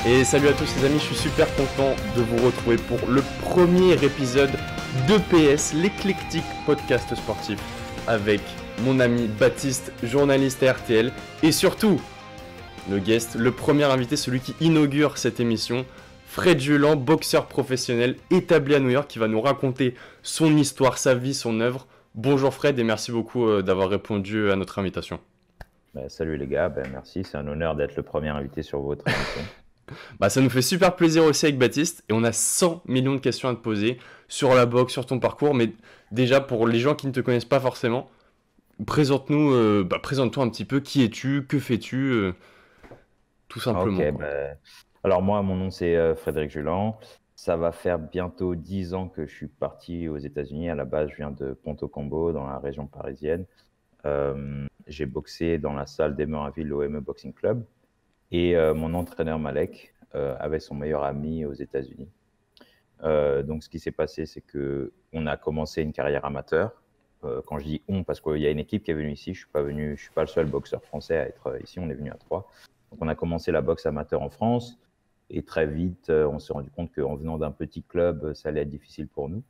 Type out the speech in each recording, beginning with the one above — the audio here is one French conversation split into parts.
Et salut à tous les amis, je suis super content de vous retrouver pour le premier épisode de PS, l'éclectique podcast sportif, avec mon ami Baptiste, journaliste à RTL, et surtout, le guest, le premier invité, celui qui inaugure cette émission, Fred Julan, boxeur professionnel établi à New York, qui va nous raconter son histoire, sa vie, son œuvre. Bonjour Fred et merci beaucoup d'avoir répondu à notre invitation. Salut les gars, merci, c'est un honneur d'être le premier invité sur votre émission. Ça nous fait super plaisir aussi avec Baptiste et on a 100 millions de questions à te poser sur la boxe, sur ton parcours, mais déjà pour les gens qui ne te connaissent pas forcément, présente-toi un petit peu, qui es-tu, que fais-tu, tout simplement. Ok, alors moi mon nom c'est Frédéric Julan, ça va faire bientôt 10 ans que je suis parti aux États-Unis. À la base je viens de Ponto Combo dans la région parisienne. J'ai boxé dans la salle d'Emeraville au ME Boxing Club. Et mon entraîneur Malek avait son meilleur ami aux États-Unis. Donc, ce qui s'est passé, c'est qu'on a commencé une carrière amateur. Quand je dis on, parce qu'il y a une équipe qui est venue ici. Je suis pas le seul boxeur français à être ici. On est venu à 3. Donc, on a commencé la boxe amateur en France. Et très vite, on s'est rendu compte qu'en venant d'un petit club, ça allait être difficile pour nous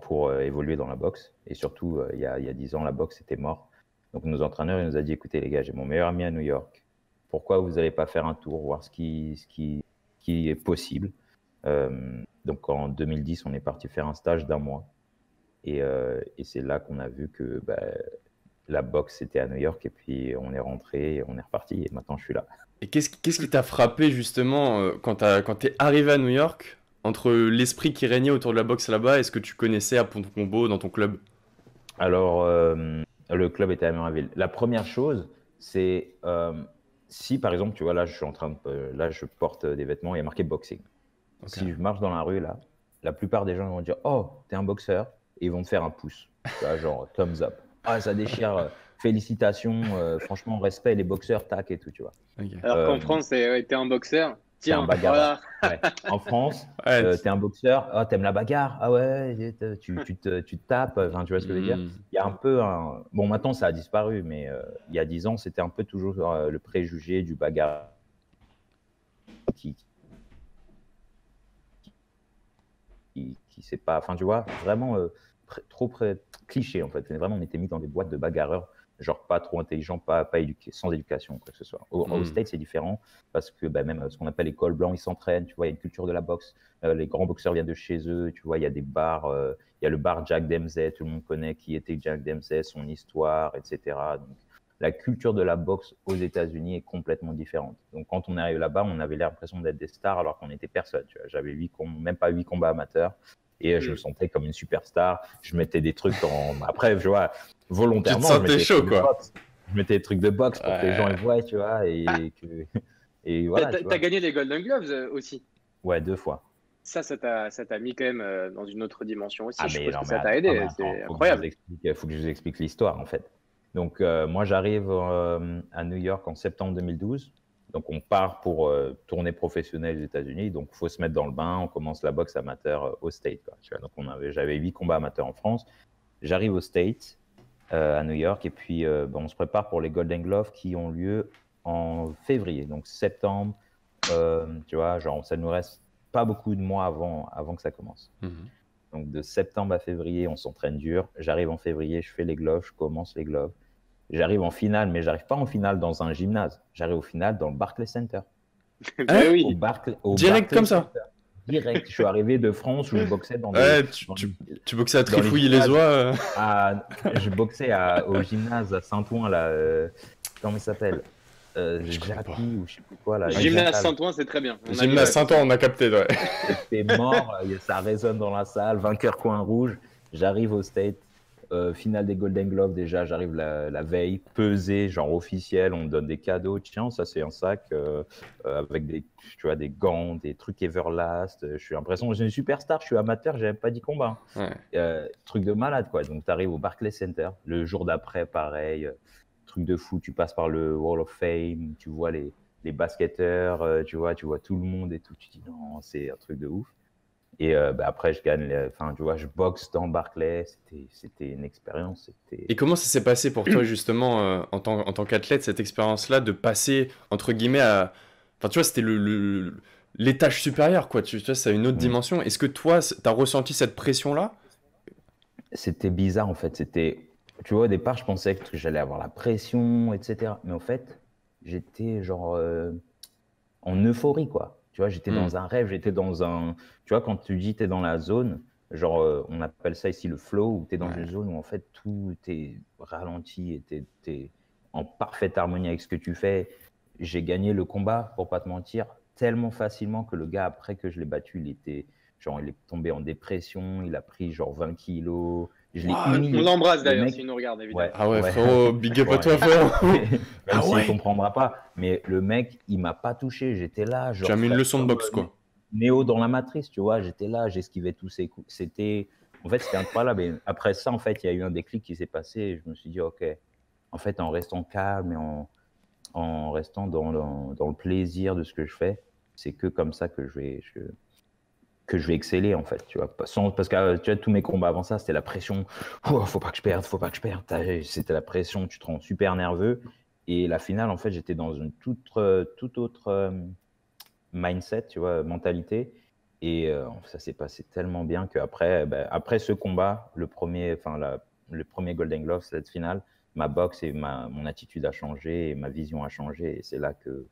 pour évoluer dans la boxe. Et surtout, il y a 10 ans, la boxe était mort. Donc, nos entraîneurs, ils nous a dit, écoutez les gars, j'ai mon meilleur ami à New York. Pourquoi vous n'allez pas faire un tour, voir ce qui est possible? Donc, en 2010, on est parti faire un stage d'1 mois. Et c'est là qu'on a vu que la boxe, c'était à New York. Et puis, on est rentré, on est reparti. Et maintenant, je suis là. Et qu'est-ce qui t'a frappé, justement, quand t'es arrivé à New York, entre l'esprit qui régnait autour de la boxe là-bas et ce que tu connaissais à Ponto Combo dans ton club? Alors... le club était à Emeraville. La première chose, c'est si par exemple, tu vois, là, je porte des vêtements, il y a marqué boxing. Okay. Si je marche dans la rue, là, la plupart des gens vont dire, oh, t'es un boxeur, et ils vont me faire un pouce, tu vois, genre thumbs up. Ah, ça déchire, félicitations, franchement, respect, les boxeurs, tac et tout, tu vois. Okay. Alors qu'en France, t'es un boxeur. Tiens, un bagarreur. Voilà. Ouais. En France, t'es un boxeur, oh, t'aimes la bagarre, ah ouais, tu te tapes, enfin, tu vois ce que je veux dire. Il y a un peu bon, maintenant ça a disparu, mais il y a 10 ans, c'était un peu toujours le préjugé du bagarre qui c'est pas, enfin, tu vois, vraiment trop cliché en fait. Vraiment, on était mis dans des boîtes de bagarreurs. Genre pas trop intelligent, pas éduqué, sans éducation, quoi que ce soit. Au States, c'est différent parce que même ce qu'on appelle les cols blancs, ils s'entraînent, tu vois, il y a une culture de la boxe. Les grands boxeurs viennent de chez eux, tu vois, il y a des bars, il y a le bar Jack Dempsey, tout le monde connaît qui était Jack Dempsey, son histoire, etc. Donc, la culture de la boxe aux États-Unis est complètement différente. Donc, quand on arrive là-bas, on avait l'impression d'être des stars alors qu'on n'était personne. Tu vois. J'avais même pas 8 combats amateurs. Et je me sentais comme une superstar. Je mettais des trucs Après, je vois, volontairement. Tu te sentais chaud, quoi. Je mettais des trucs de boxe pour que les gens les voient, tu vois. Et voilà. T'as gagné les Golden Gloves aussi? Ouais, 2 fois. Ça t'a mis quand même dans une autre dimension aussi. Je suppose que ça attends, t'a aidé. C'est incroyable. Il faut que je vous explique l'histoire, en fait. Donc, moi, j'arrive à New York en septembre 2012. Donc, on part pour tournée professionnelle aux États-Unis. Donc, il faut se mettre dans le bain. On commence la boxe amateur au States. Quoi, tu vois. Donc, j'avais 8 combats amateurs en France. J'arrive au States, à New York. Et puis, on se prépare pour les Golden Gloves qui ont lieu en février. Donc, septembre, tu vois, genre, ça nous reste pas beaucoup de mois avant que ça commence. Donc, de septembre à février, on s'entraîne dur. J'arrive en février, je fais les gloves, je commence les gloves. J'arrive en finale, mais j'arrive pas en finale dans un gymnase. J'arrive au final dans le Barclays Center. Oui. Au direct Barclays comme ça. Center. Direct. Je suis arrivé de France où je boxais dans tu boxais à Trifouille-les-Oies. Je boxais au gymnase à Saint-Ouen, là. Comment il s'appelle Jackie ou je sais plus quoi. Là. Gymnase Saint-Ouen, c'est très bien. Gymnase Saint-Ouen, on a capté. Ouais. C'était mort, ça résonne dans la salle. Vainqueur coin rouge. J'arrive au State. Finale des Golden Gloves, déjà, j'arrive la veille, pesé, genre officiel, on me donne des cadeaux. Tiens, ça, c'est un sac avec des gants, des trucs Everlast. Je suis l'impression, j'ai une superstar, je suis amateur, j'ai même pas 10 combats. Truc de malade, quoi. Donc, tu arrives au Barclays Center. Le jour d'après, pareil, truc de fou. Tu passes par le Wall of Fame, tu vois les basketteurs, tu vois tout le monde et tout. Tu dis non, c'est un truc de ouf. Et après, je gagne, tu vois, je boxe dans Barclay. C'était une expérience. Et comment ça s'est passé pour toi, justement, en tant qu'athlète, cette expérience-là, de passer, entre guillemets, Enfin, tu vois, c'était l'étage supérieur, quoi. Tu vois, c'est une autre dimension. Est-ce que toi, t'as ressenti cette pression-là? C'était bizarre en fait. Tu vois, au départ, je pensais que j'allais avoir la pression, etc. Mais en fait, j'étais genre en euphorie, quoi. Tu vois, j'étais dans un rêve, j'étais dans un. Tu vois, quand tu dis t'es dans la zone, genre, on appelle ça ici le flow, où t'es dans une zone où en fait tout est ralenti et t'es en parfaite harmonie avec ce que tu fais. J'ai gagné le combat, pour pas te mentir, tellement facilement que le gars, après que je l'ai battu, il est tombé en dépression, il a pris genre 20 kilos. Je l'ai On humilié. l'embrasse Le d'ailleurs mec, s'il nous regarde, évidemment. ouais, Ah ouais, ouais. frérot, big up à Ouais. toi, frérot. Même Ah s'il ouais. ne comprendra pas. Mais le mec, il m'a pas touché. J'étais là, Tu genre as mis une leçon de boxe, quoi. Néo dans la matrice, tu vois. J'étais là, j'esquivais tous ses coups. En fait, c'était incroyable. Et après ça, en fait, il y a eu un déclic qui s'est passé. Et je me suis dit, OK, en fait, en restant calme et en restant dans le plaisir de ce que je fais, c'est que comme ça que je vais exceller, en fait, tu vois. Parce que tu vois, tous mes combats avant ça, c'était la pression. Oh, faut pas que je perde, faut pas que je perde. C'était la pression, tu te rends super nerveux. Et la finale, en fait, j'étais dans une toute autre mindset, tu vois, mentalité. Et ça s'est passé tellement bien qu'après après ce combat, le premier Golden Glove, cette finale, ma boxe et mon attitude a changé et ma vision a changé. Et c'est là que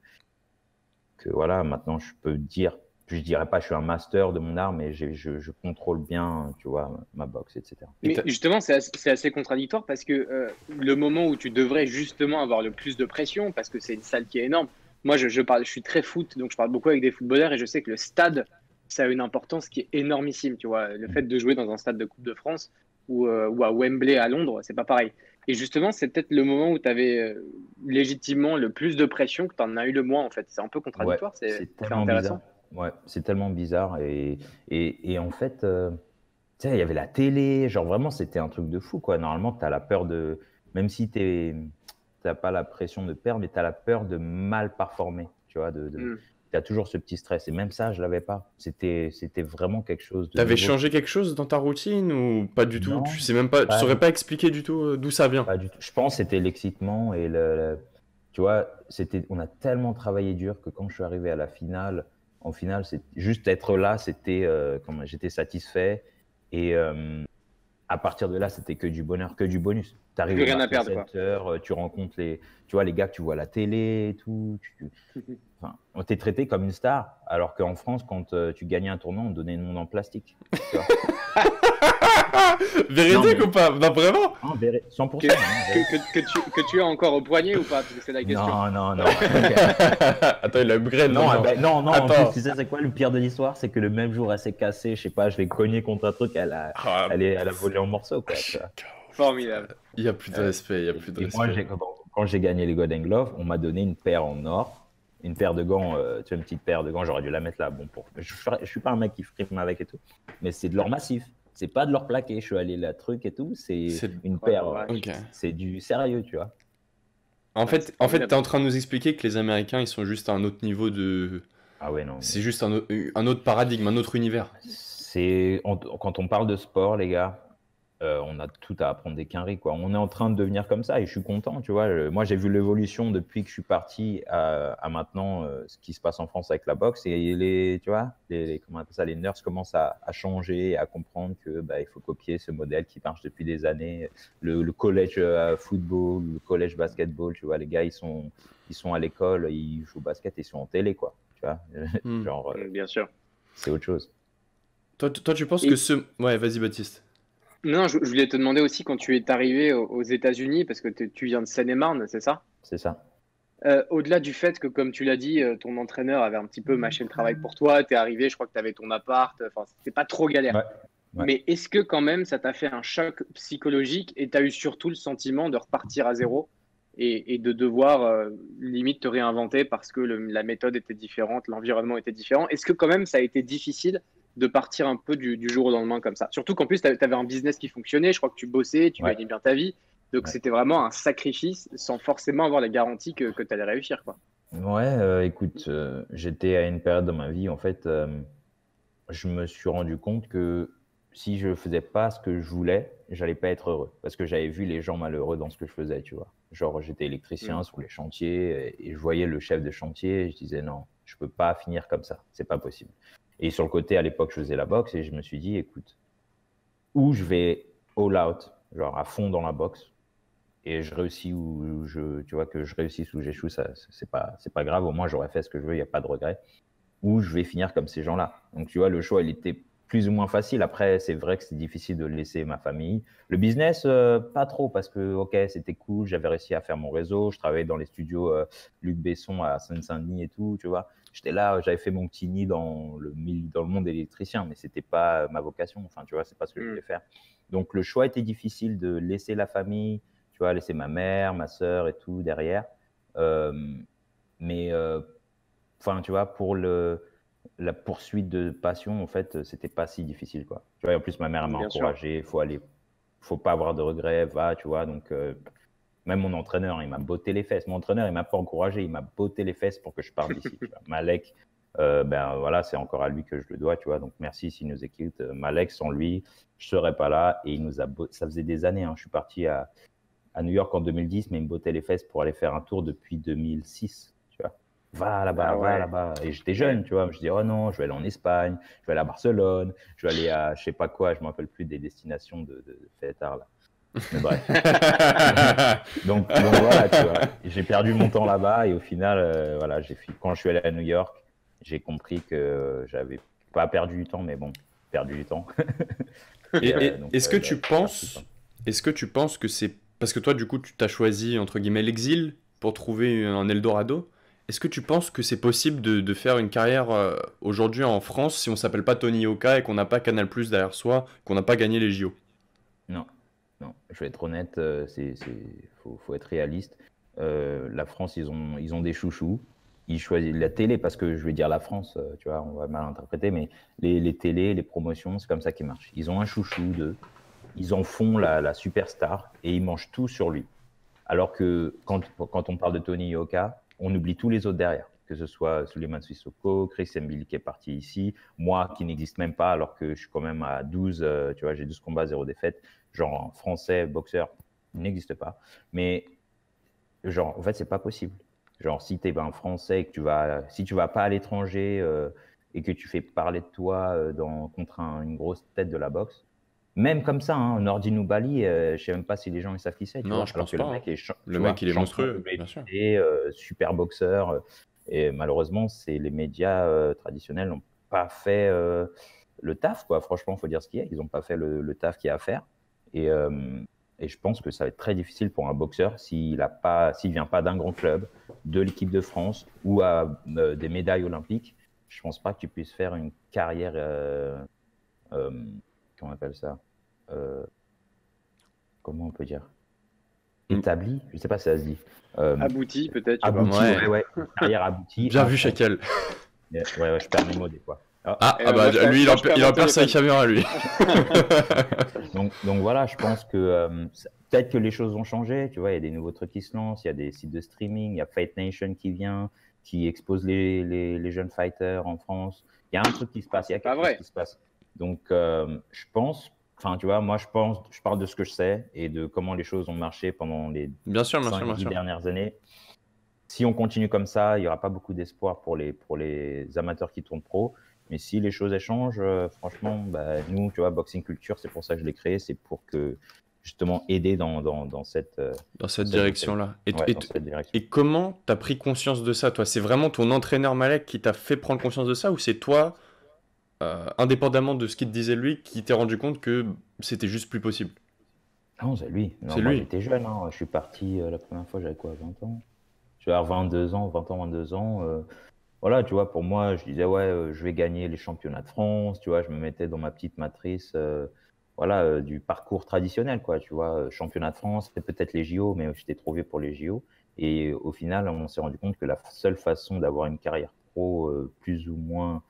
voilà, maintenant je peux dire, je dirais pas je suis un master de mon art, mais je contrôle bien, tu vois, ma boxe, etc. Mais justement, c'est assez contradictoire parce que le moment où tu devrais justement avoir le plus de pression, parce que c'est une salle qui est énorme. Moi, je suis très foot, donc je parle beaucoup avec des footballeurs et je sais que le stade, ça a une importance qui est énormissime. Tu vois, le fait de jouer dans un stade de Coupe de France ou à Wembley à Londres, c'est pas pareil. Et justement, c'est peut-être le moment où tu avais légitimement le plus de pression que tu en as eu le moins, en fait. C'est un peu Ouais, contradictoire, c'est c'est tellement bizarre. intéressant. Ouais, c'est tellement bizarre. Et en fait, tu sais, il y avait la télé, genre vraiment, c'était un truc de fou, quoi. Normalement, tu as la peur de, même si t'as pas la pression de perdre, mais tu as la peur de mal performer, tu vois, Hmm. tu as toujours ce petit stress. Et même ça, je l'avais pas. C'était vraiment quelque chose de T'avais nouveau. changé quelque chose dans ta routine ou pas du tout? Tu Non, sais même pas, tu pas saurais du, pas expliquer du tout d'où ça vient. pas du tout. Je pense que c'était l'excitement et tu vois, on a tellement travaillé dur que quand je suis arrivé à la finale, en finale, c'est juste être là, j'étais satisfait. Et à partir de là, c'était que du bonheur, que du bonus. Tu arrives Plus au rien à Barclays perdre, quoi. Center, tu rencontres tu vois, les gars que tu vois à la télé et tout. Enfin, on t'est traité comme une star, alors qu'en France, quand tu gagnais un tournoi, on te donnait une montre en plastique. Tu vois. Véridique ou pas? Bah vraiment? 100%. Que, que tu as encore au poignet ou pas? Parce que c'est la question. Non. Attends, il a upgrade Non, maintenant. non. En Attends. plus, tu sais, c'est quoi le pire de l'histoire? C'est que le même jour, elle s'est cassée. Je sais pas, je l'ai cognée contre un truc, Ah, elle a volé en morceaux, quoi. Tu vois. Formidable. il y a plus de respect, il y a plus de Et moi, respect. quand j'ai gagné les Golden Glove, on m'a donné une paire en or, une paire de gants, tu vois, une petite paire de gants. J'aurais dû la mettre là. Bon, je suis pas un mec qui frime avec et tout, mais c'est de l'or massif. C'est pas de l'or plaqué. Je suis allé la truc et tout. C'est une Ouais, paire. ouais. Ok. C'est du sérieux, tu vois. En Ouais, fait, c'est t'es formidable. en train de nous expliquer que les Américains, ils sont juste à un autre niveau de. Ah ouais, non. C'est juste un autre paradigme, un autre univers. Quand on parle de sport, les gars, on a tout à apprendre des quinries, quoi. On est en train de devenir comme ça et je suis content, tu vois. Moi, j'ai vu l'évolution depuis que je suis parti à maintenant, ce qui se passe en France avec la boxe et tu vois, comment on appelle ça, les nurses commencent à changer, à comprendre que il faut copier ce modèle qui marche depuis des années. Le collège football, le collège basketball, tu vois, les gars, ils sont à l'école, ils jouent au basket, ils sont en télé, quoi. Tu vois, genre, Bien sûr. c'est autre chose. Toi, tu penses Et que ce. Ouais, vas-y, Baptiste. non, je voulais te demander aussi quand tu es arrivé aux États-Unis, parce que tu viens de Seine-et-Marne, c'est ça? C'est ça. Au-delà du fait que, comme tu l'as dit, ton entraîneur avait un petit peu mâché le travail pour toi, tu es arrivé, je crois que tu avais ton appart, enfin, c'était pas trop galère. Ouais. Ouais. Mais est-ce que quand même ça t'a fait un choc psychologique et tu as eu surtout le sentiment de repartir à zéro et de devoir limite te réinventer parce que la méthode était différente, l'environnement était différent? Est-ce que quand même ça a été difficile de partir un peu du jour au lendemain comme ça? Surtout qu'en plus tu avais un business qui fonctionnait, je crois que tu bossais, tu Ouais. gagnais bien ta vie. Donc Ouais. c'était vraiment un sacrifice sans forcément avoir la garantie que tu allais réussir, quoi. Ouais, écoute, j'étais à une période dans ma vie, en fait, je me suis rendu compte que si je faisais pas ce que je voulais, j'allais pas être heureux. Parce que j'avais vu les gens malheureux dans ce que je faisais, tu vois. Genre, j'étais électricien Mm. sur les chantiers et je voyais le chef de chantier et je disais non, Je peux pas finir comme ça, c'est pas possible. Et sur le côté, à l'époque, je faisais la boxe et je me suis dit, écoute, ou je vais all out, genre à fond dans la boxe, et je réussis tu vois, que je réussisse ou j'échoue, ça, c'est pas grave. Au moins, j'aurais fait ce que je veux, il n'y a pas de regret. Ou je vais finir comme ces gens-là. Donc, tu vois, le choix, il était plus ou moins facile. Après, c'est vrai que c'est difficile de laisser ma famille. Le business, pas trop, parce que, ok, c'était cool, j'avais réussi à faire mon réseau, je travaillais dans les studios Luc Besson à Seine-Saint-Denis et tout, tu vois. J'étais là, j'avais fait mon petit nid dans le monde électricien, mais c'était pas ma vocation. Enfin, tu vois, c'est pas ce que je voulais faire. Donc, le choix était difficile de laisser la famille, tu vois, laisser ma mère, ma sœur et tout derrière. Mais, enfin, tu vois, pour la poursuite de passion, en fait, c'était pas si difficile, quoi. Tu vois, et en plus, ma mère m'a encouragé, faut pas avoir de regrets, va, tu vois. Donc, même mon entraîneur, il m'a botté les fesses. Mon entraîneur, il m'a pas encouragé, il m'a botté les fesses pour que je parte d'ici. Malek, ben voilà, c'est encore à lui que je le dois, tu vois. Donc, merci s'il nous écoute. Malek, sans lui, je serais pas là. Et il nous a ça faisait des années, hein. Je suis parti à New York en 2010, mais il me bottait les fesses pour aller faire un tour depuis 2006, tu vois. Va là-bas, va là-bas. Et j'étais jeune, tu vois. Je dis, oh non, je vais aller en Espagne, je vais aller à Barcelone, je vais aller à je sais pas quoi, je me rappelle plus des destinations de fêtards là. Mais bref. donc voilà, tu vois. J'ai perdu mon temps là-bas et au final, voilà, quand je suis allé à New York, j'ai compris que j'avais pas perdu du temps, mais bon, perdu du temps. Est-ce que tu penses que c'est parce que toi, du coup, tu t'as choisi entre guillemets l'exil pour trouver un Eldorado? Est-ce que tu penses que c'est possible de faire une carrière aujourd'hui en France si on s'appelle pas Tony Yoka et qu'on n'a pas Canal+ derrière soi, qu'on n'a pas gagné les JO? Non, je vais être honnête, faut être réaliste. La France, ils ont des chouchous. Ils choisissent la télé parce que je vais dire la France, tu vois, on va mal interpréter, mais les télés, les promotions, c'est comme ça qu'ils marchent. Ils ont un chouchou ils en font la superstar et ils mangent tout sur lui. Alors que quand on parle de Tony Yoka, on oublie tous les autres derrière, que ce soit Souleymane Sissoko, Chris Mbili qui est parti ici, moi qui n'existe même pas alors que je suis quand même à 12, tu vois, j'ai 12 combats, 0 défaite, genre français, boxeur, n'existe pas. Mais genre, en fait, c'est pas possible. Genre, si tu es un français et que si tu vas pas à l'étranger et que tu fais parler de toi contre une grosse tête de la boxe, même comme ça, hein, Nordine Bali, je sais même pas si les gens ils savent qui c'est. Non, vois, je alors pense que pas. Le mec, il est monstrueux, bien sûr. Super boxeur. Et malheureusement, les médias traditionnels n'ont pas fait le taf, quoi. Franchement, il faut dire ce qu'il y a. Ils n'ont pas fait le taf qu'il y a à faire. Et je pense que ça va être très difficile pour un boxeur s'il vient pas d'un grand club, de l'équipe de France ou à des médailles olympiques. Je pense pas que tu puisses faire une carrière. Comment on appelle ça, comment on peut dire, établi, je sais pas si ça se dit. Abouti peut-être. Abouti, ouais. Carrière aboutie. Bien vu, Shakel. Ouais, je perds mes mots des fois. Bah lui, il en perd sa caméra, lui. donc voilà, je pense que peut-être que les choses vont changer. Tu vois, il y a des nouveaux trucs qui se lancent, il y a des sites de streaming, il y a Fight Nation qui vient, qui expose les jeunes fighters en France. Il y a un truc qui se passe, il y a quelque chose qui se passe. Donc, je pense, enfin, tu vois, moi, je parle de ce que je sais et de comment les choses ont marché pendant les 5-10 dernières années. Si on continue comme ça, il n'y aura pas beaucoup d'espoir pour les amateurs qui tournent pro. Mais si les choses changent, franchement, nous, tu vois, Boxing Culture, c'est pour ça que je l'ai créé, c'est pour que, justement, aider dans cette direction-là. Et comment tu as pris conscience de ça, toi? C'est vraiment ton entraîneur Malek qui t'a fait prendre conscience de ça ou c'est toi indépendamment de ce qu'il te disait lui, qui t'est rendu compte que c'était juste plus possible? Non, c'est lui. C'est lui. J'étais jeune, hein. Je suis parti la première fois, j'avais quoi, 20 ans? Je vais avoir 22 ans. Voilà, tu vois, pour moi, je disais, je vais gagner les championnats de France, tu vois, je me mettais dans ma petite matrice, du parcours traditionnel, quoi, tu vois, championnat de France, c'était peut-être les JO, mais j'étais trop vieux pour les JO. Et au final, on s'est rendu compte que la seule façon d'avoir une carrière pro plus ou moins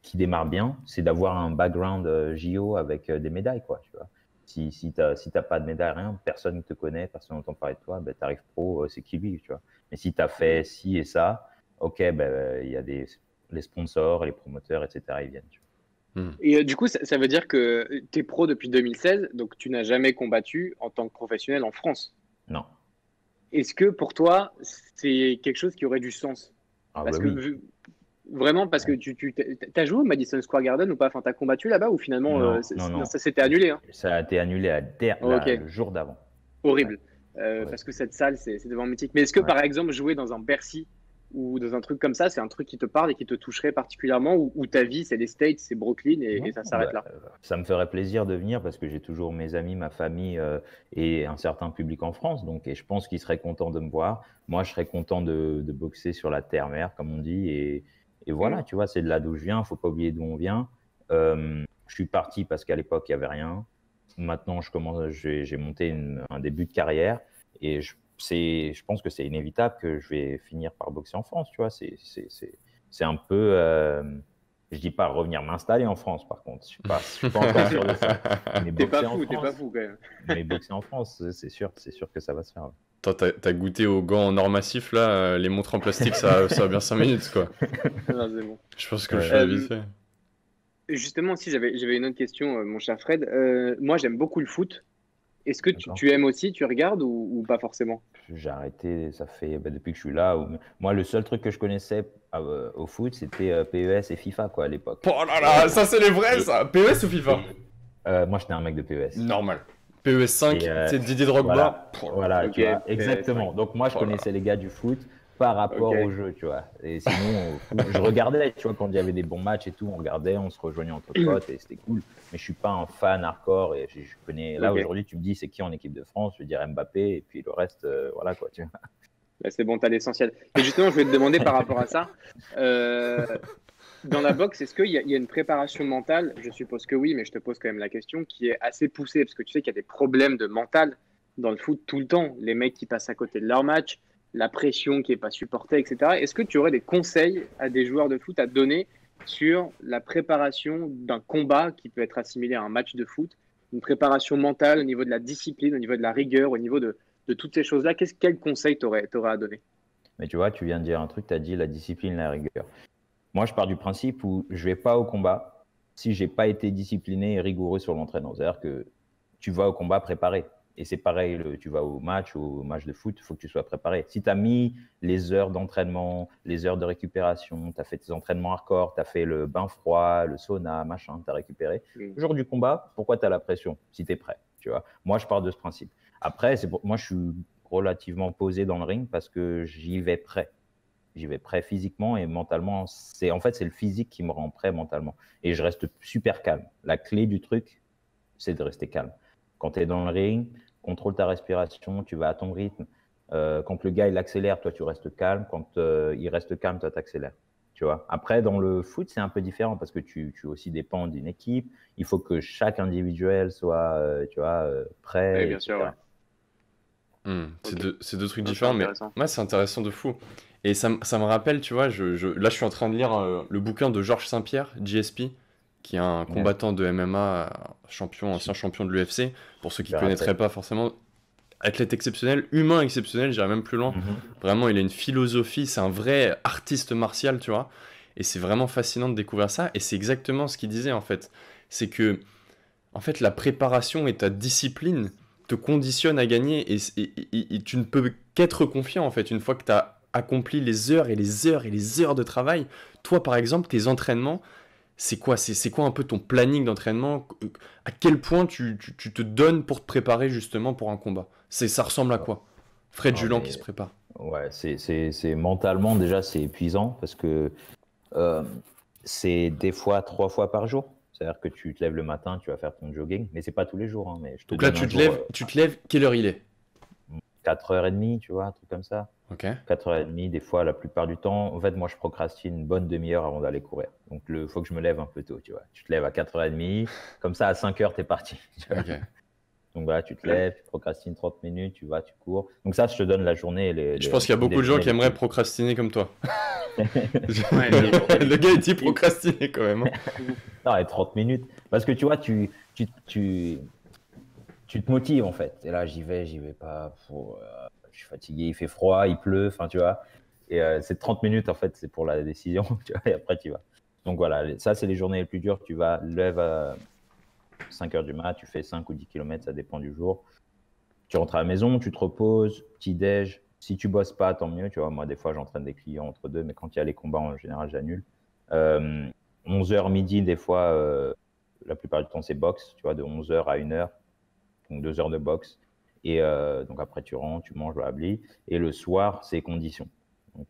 qui démarre bien, c'est d'avoir un background JO avec des médailles, quoi, tu vois. Si t'as pas de médaille, rien, personne ne te connaît, personne n'entend parler de toi, t'arrives pro, c'est qui lui, tu vois. Mais si t'as fait ci et ça, ok, il y a les sponsors, les promoteurs, etc., ils viennent, tu vois. Et du coup, ça veut dire que tu es pro depuis 2016, donc tu n'as jamais combattu en tant que professionnel en France? Non. Est-ce que pour toi, c'est quelque chose qui aurait du sens? Ah, Parce bah que oui. Vraiment, parce que t'as joué au Madison Square Garden ou pas? Enfin, t'as combattu là-bas ou finalement Non. ça s'était annulé, hein? Ça a été annulé Ok, le jour d'avant. horrible. Ouais. Parce que cette salle, c'est devant mythique. Mais est-ce que Ouais. par exemple, jouer dans un Bercy ou dans un truc comme ça, c'est un truc qui te parle et qui te toucherait particulièrement, ou ta vie, c'est les States, c'est Brooklyn et ça s'arrête là? Ça me ferait plaisir de venir parce que j'ai toujours mes amis, ma famille et un certain public en France. Donc, et je pense qu'ils seraient contents de me voir. Moi, je serais content de boxer sur la terre-mer, comme on dit. Et voilà, tu vois, c'est de là d'où je viens. Faut pas oublier d'où on vient. Je suis parti parce qu'à l'époque, il y avait rien. Maintenant, j'ai monté un début de carrière et je pense que c'est inévitable que je vais finir par boxer en France. Tu vois, c'est un peu. Je dis pas revenir m'installer en France, par contre. Je suis pas encore sûr de ça. Mais T'es pas boxer en fou quand même. Mais boxer en France, c'est sûr que ça va se faire. Attends, t'as goûté aux gants en or massif là, les montres en plastique, ça va bien 5 minutes quoi. Non, c'est bon. Je pense que le choix est vite fait. Justement, aussi, j'avais une autre question, mon cher Fred. Moi, j'aime beaucoup le foot. Est-ce que D'accord. tu aimes aussi, tu regardes ou pas forcément? J'ai arrêté, ça fait depuis que je suis là. Moi, le seul truc que je connaissais au foot, c'était PES et FIFA quoi, à l'époque. Oh là là, ça c'est les vrais ça. PES ou FIFA? Moi, j'étais un mec de PES. Normal. PES 5, c'est Didier Drogba. Drogba. Voilà, Ok, tu vois, PES, exactement. Donc moi, je Oh là connaissais les gars du foot par rapport Ok. au jeu, tu vois. Et sinon, je regardais, tu vois, quand il y avait des bons matchs et tout, on regardait, on se rejoignait entre potes et c'était cool. Mais je suis pas un fan hardcore et je connais. Là, Ok. aujourd'hui, tu me dis c'est qui en équipe de France, je vais dire Mbappé et puis le reste, voilà quoi, tu vois. Là, c'est bon, t'as l'essentiel. Et justement, je vais te demander par rapport à ça. Dans la boxe, est-ce qu'il y a une préparation mentale? Je suppose que oui, mais je te pose quand même la question, qui est assez poussée, parce que tu sais qu'il y a des problèmes de mental dans le foot tout le temps. Les mecs qui passent à côté de leur match, la pression qui n'est pas supportée, etc. Est-ce que tu aurais des conseils à des joueurs de foot à donner sur la préparation d'un combat qui peut être assimilé à un match de foot, une préparation mentale au niveau de la discipline, au niveau de la rigueur, au niveau de toutes ces choses-là? Quel conseil t'aurais à donner? Mais tu vois, tu viens de dire un truc, tu as dit la discipline, la rigueur. Moi, je pars du principe où je vais pas au combat si j'ai pas été discipliné et rigoureux sur l'entraînement. C'est-à-dire que tu vas au combat préparé. Et c'est pareil, tu vas au match de foot, il faut que tu sois préparé. Si tu as mis les heures d'entraînement, les heures de récupération, tu as fait tes entraînements hardcore, tu as fait le bain froid, le sauna, machin, tu as récupéré. Le jour du combat, pourquoi tu as la pression si tu es prêt, tu vois? Moi, je pars de ce principe. Après, moi, je suis relativement posé dans le ring parce que j'y vais prêt. J'y vais prêt physiquement et mentalement. C'est le physique qui me rend prêt mentalement. Et je reste super calme. La clé du truc, c'est de rester calme. Quand tu es dans le ring, contrôle ta respiration, tu vas à ton rythme. Quand le gars il accélère, toi tu restes calme. Quand il reste calme, toi tu accélères. Tu vois. Après, dans le foot, c'est un peu différent parce que tu aussi dépends d'une équipe. Il faut que chaque individuel soit prêt. Oui, bien sûr, ouais. C'est deux trucs Non, différents, c'est mais intéressant. moi c'est intéressant de fou. Et ça me rappelle, tu vois, là je suis en train de lire le bouquin de Georges Saint-Pierre, GSP, qui est un combattant de MMA, ancien champion de l'UFC, pour ceux qui ne connaîtraient pas forcément. Athlète exceptionnel, humain exceptionnel, j'irais même plus loin. Vraiment, il a une philosophie, c'est un vrai artiste martial, tu vois. Et c'est vraiment fascinant de découvrir ça. Et c'est exactement ce qu'il disait, en fait. C'est que, en fait, la préparation et ta discipline te conditionnent à gagner. Et tu ne peux qu'être confiant, en fait, une fois que tu as accompli les heures et les heures et les heures de travail. Toi, par exemple, tes entraînements, c'est quoi un peu ton planning d'entraînement? À quel point tu te donnes pour te préparer justement pour un combat? Ça ressemble à quoi? Fred Julan qui se prépare. Ouais, c'est mentalement déjà c'est épuisant parce que c'est des fois 3 fois par jour. C'est-à-dire que tu te lèves le matin, tu vas faire ton jogging, mais c'est pas tous les jours. Hein, mais Donc là, tu te lèves, quelle heure il est? 4h30, tu vois, un truc comme ça. Ok. 4h30, des fois, la plupart du temps. En fait, moi, je procrastine une bonne demi-heure avant d'aller courir. Donc, il faut que je me lève un peu tôt, tu vois. Tu te lèves à 4h30, comme ça, à 5h, t'es parti. Ok. Donc, voilà, tu te lèves, tu procrastines 30 minutes, tu vas, tu cours. Donc, ça, je te donne la journée. Je pense qu'il y a beaucoup de gens qui aimeraient procrastiner comme toi. Ouais, Le gars, il dit procrastiner quand même. Non, et 30 minutes. Parce que, tu vois, tu te motives, en fait. Et là, j'y vais pas. Je suis fatigué, il fait froid, il pleut, enfin, tu vois. Et c'est 30 minutes, en fait, c'est pour la décision, tu vois, et après, tu vas. Donc, voilà, ça, c'est les journées les plus dures. Tu vas, lève à 5h du mat, tu fais 5 ou 10 km, ça dépend du jour. Tu rentres à la maison, tu te reposes, petit-déj. Si tu bosses pas, tant mieux, tu vois. Moi, des fois, j'entraîne des clients entre deux, mais quand il y a les combats, en général, j'annule. 11h midi, des fois, la plupart du temps, c'est boxe, tu vois, de 11h à 1h, donc 2 heures de boxe. Et donc après, tu rentres, tu manges, blabli. Et le soir, c'est conditions. Donc,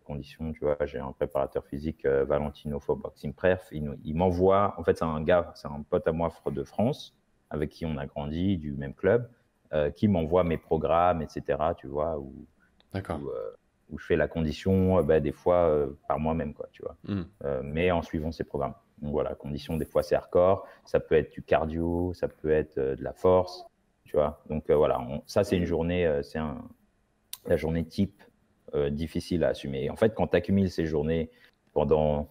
conditions, tu vois, j'ai un préparateur physique, Valentino for Boxing Pref. Il m'envoie, en fait, c'est un gars, c'est un pote à moi de France, avec qui on a grandi, du même club, qui m'envoie mes programmes, etc., tu vois, D'accord. où je fais la condition, des fois, par moi-même, quoi, tu vois. Mm. Mais en suivant ces programmes. Donc voilà, condition, des fois, c'est hardcore. Ça peut être du cardio, ça peut être de la force, tu vois. Donc voilà, ça, c'est une journée, la journée type difficile à assumer. Et en fait, quand tu accumules ces journées pendant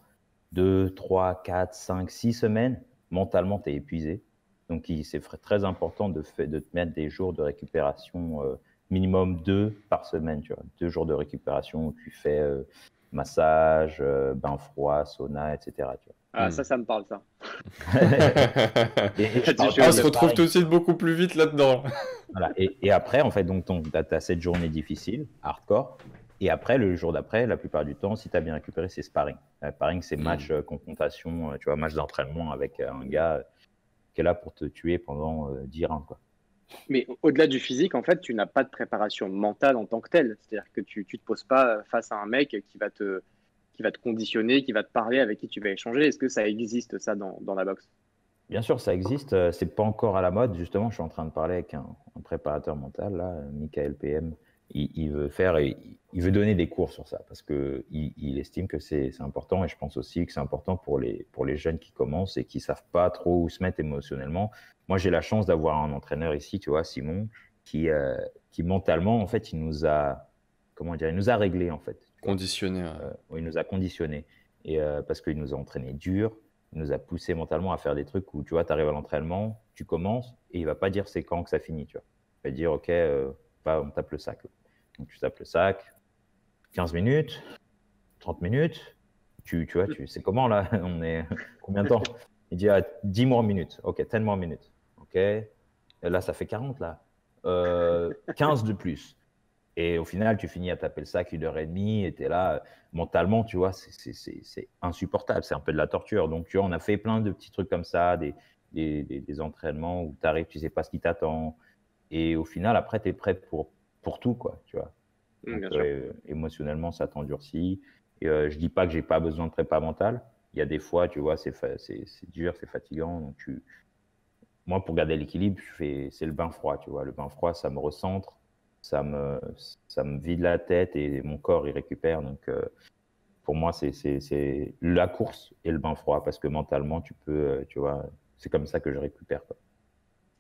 2, 3, 4, 5, 6 semaines, mentalement, tu es épuisé. Donc, c'est très important de te mettre des jours de récupération, minimum 2 par semaine, tu vois. 2 jours de récupération où tu fais massage, bain froid, sauna, etc. Tu vois. Ah, ça me parle, ça. Et je parle On pas se de retrouve sparring, tout de suite beaucoup plus vite là-dedans. voilà. Et après, en fait, donc, tu as cette journée difficile, hardcore. Et après, le jour d'après, la plupart du temps, si tu as bien récupéré, c'est sparring. Sparring, c'est match confrontation, tu vois, match d'entraînement avec un gars qui est là pour te tuer pendant 10 rounds, quoi. Mais au-delà du physique, en fait, tu n'as pas de préparation mentale en tant que telle. C'est-à-dire que tu ne te poses pas face à un mec qui va te conditionner, qui va te parler, avec qui tu vas échanger. Est-ce que ça existe, ça, dans la boxe? Bien sûr, ça existe. C'est pas encore à la mode. Justement, je suis en train de parler avec un préparateur mental, là, Michael PM. Il veut donner des cours sur ça parce que il estime que c'est important et je pense aussi que c'est important pour les jeunes qui commencent et qui savent pas trop où se mettre émotionnellement. Moi, j'ai la chance d'avoir un entraîneur ici, tu vois, Simon, qui mentalement, en fait, il nous a réglé, en fait. Conditionné. Il nous a conditionnés et parce qu'il nous a entraîné dur. Il nous a poussé mentalement à faire des trucs où, tu vois, tu arrives à l'entraînement, tu commences et il va pas dire c'est quand que ça finit, tu vois. Il va dire, OK, on tape le sac. Donc, tu tapes le sac, 15 minutes, 30 minutes, tu vois, c'est comment là? On est combien de temps? Il dit, 10 more minutes. OK, 10 more minutes. OK, et là, ça fait 40 là. 15 de plus. Et au final, tu finis à taper le sac 1h30 et tu es là, mentalement, tu vois, c'est insupportable, c'est un peu de la torture. Donc, tu vois, on a fait plein de petits trucs comme ça, des entraînements où tu arrives, tu sais pas ce qui t'attend. Et au final, après, tu es prêt pour tout, quoi, tu vois. Donc, Bien sûr. émotionnellement, ça t'endurcit. Et je dis pas que j'ai pas besoin de prépa mentale. Il y a des fois, tu vois, c'est dur, c'est fatigant. Donc, moi, pour garder l'équilibre, c'est le bain froid, tu vois. Le bain froid, ça me recentre. Ça me vide la tête et mon corps il récupère. Donc, pour moi, c'est la course et le bain froid parce que mentalement, tu peux, tu vois, c'est comme ça que je récupère, quoi.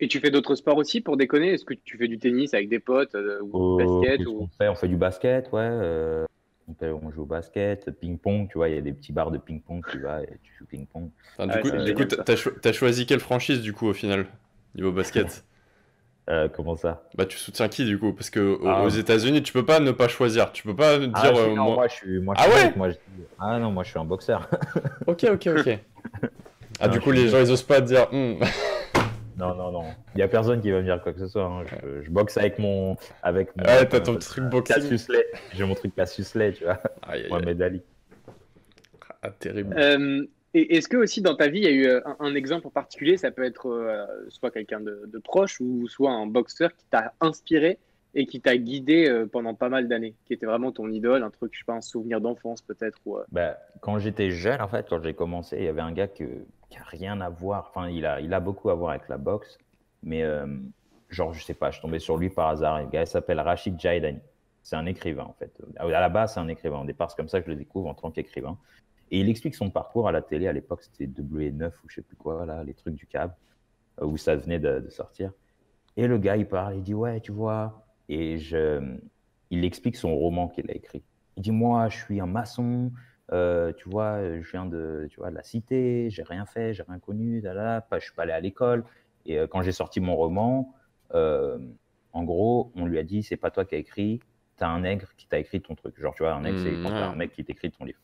Et tu fais d'autres sports aussi pour déconner? Est-ce que tu fais du tennis avec des potes ou du basket Qu'est-ce ou... qu'on fait? On fait du basket, ouais. On joue au basket, ping-pong, tu vois, il y a des petits bars de ping-pong, tu vas et tu joues ping-pong. Enfin, Ah, c'est du coup, génial, ça. t'as choisi quelle franchise du coup au final, niveau basket? Comment ça? Bah, tu soutiens qui du coup? Parce que aux Ah, États-Unis, tu peux pas ne pas choisir. Tu peux pas dire si, non, moi. moi, je Ah suis ouais? neutre. Ah non, moi, je suis un boxeur. Ok. Ah, Non, du je coup, suis les gens neutre. ils osent pas dire. Non. Il n'y a personne qui va me dire quoi que ce soit, hein. Je boxe avec mon Ouais, t'as comment on ton appelle truc ça, boxing. Cassius Clay. J'ai mon truc Cassius Clay, tu vois. Aïe, aïe, aïe. Mohamed Ali. Ah, terrible. Et est-ce que aussi dans ta vie, il y a eu un exemple en particulier? Ça peut être soit quelqu'un de proche ou soit un boxeur qui t'a inspiré et qui t'a guidé pendant pas mal d'années, qui était vraiment ton idole, un truc, je sais pas, un souvenir d'enfance peut-être Quand j'étais jeune, en fait, quand j'ai commencé, il y avait un gars qui a rien à voir. Enfin, il a beaucoup à voir avec la boxe, mais genre, je sais pas, je suis tombé sur lui par hasard. Le gars, il s'appelle Rachid Jaidani. C'est un écrivain, en fait. À la base, c'est un écrivain. Au départ, c'est comme ça que je le découvre en tant qu'écrivain. Et il explique son parcours à la télé. À l'époque, c'était W9 ou je sais plus quoi, là, les trucs du câble, où ça venait de sortir. Et le gars, il parle, il dit, ouais, tu vois. Il explique son roman qu'il a écrit. Il dit, moi, je suis un maçon, tu vois, je viens de la cité, j'ai rien fait, j'ai rien connu, je suis pas allé à l'école. Et quand j'ai sorti mon roman, euh, en gros, on lui a dit, c'est pas toi qui as écrit, t'as un nègre qui t'a écrit ton truc. Genre, tu vois, un nègre, c'est quand t'as un mec qui t'écrit ton livre.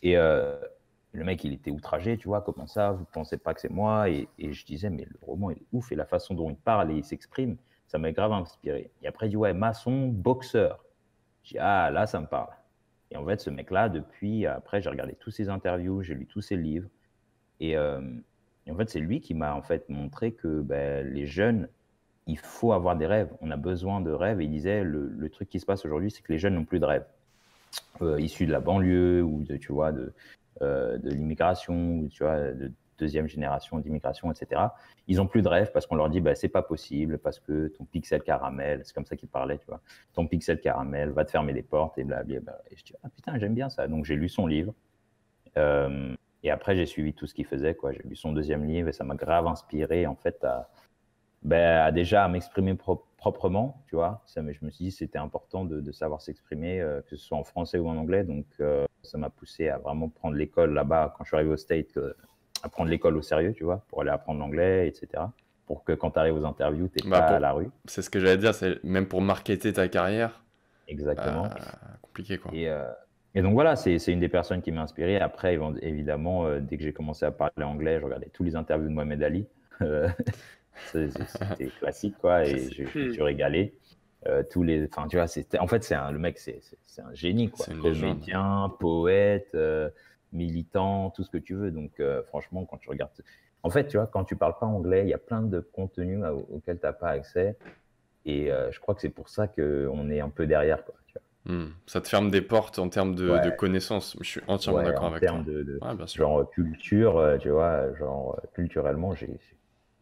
Et le mec, il était outragé, tu vois, comment ça, vous pensez pas que c'est moi? Et je disais, mais le roman, il est ouf, et la façon dont il parle et il s'exprime, ça m'a grave inspiré. Et après, il dit, ouais, maçon, boxeur. Je dis, ah, là, ça me parle. Et en fait, ce mec-là, depuis, après, j'ai regardé tous ses interviews, j'ai lu tous ses livres. Et, en fait, c'est lui qui m'a en fait montré que les jeunes, il faut avoir des rêves. On a besoin de rêves. Et il disait, le truc qui se passe aujourd'hui, c'est que les jeunes n'ont plus de rêves. Issus de la banlieue ou tu vois, de l'immigration, ou tu vois, de deuxième génération d'immigration, etc. Ils n'ont plus de rêve parce qu'on leur dit c'est pas possible, parce que ton pixel caramel, c'est comme ça qu'il parlait, tu vois, ton pixel caramel va te fermer les portes et blablabla. Et je dis putain, j'aime bien ça. Donc j'ai lu son livre et après j'ai suivi tout ce qu'il faisait, quoi. J'ai lu son deuxième livre et ça m'a grave inspiré en fait à déjà à m'exprimer proprement, tu vois. Je me suis dit c'était important de savoir s'exprimer, que ce soit en français ou en anglais. Donc ça m'a poussé à vraiment prendre l'école là-bas quand je suis arrivé au States, à prendre l'école au sérieux, tu vois, pour aller apprendre l'anglais, etc. Pour que quand tu arrives aux interviews, tu n'es pas à la rue. C'est ce que j'allais dire, c'est même pour marketer ta carrière. Exactement. Compliqué, quoi. Et donc voilà, c'est une des personnes qui m'a inspiré. Après, évidemment, dès que j'ai commencé à parler anglais, je regardais tous les interviews de Mohamed Ali. C'était classique, quoi, et je me suis régalé. Enfin, tu vois, en fait, le mec, c'est un génie, quoi. Comédien, poète, militant, tout ce que tu veux. Donc, franchement, quand tu regardes, en fait, tu vois, quand tu parles pas anglais, il y a plein de contenus auxquels tu n'as pas accès. Et je crois que c'est pour ça qu'on est un peu derrière, quoi. Tu vois. Ça te ferme des portes en termes de connaissances. Je suis entièrement d'accord avec toi. En termes de genre culture, tu vois, genre culturellement, j'ai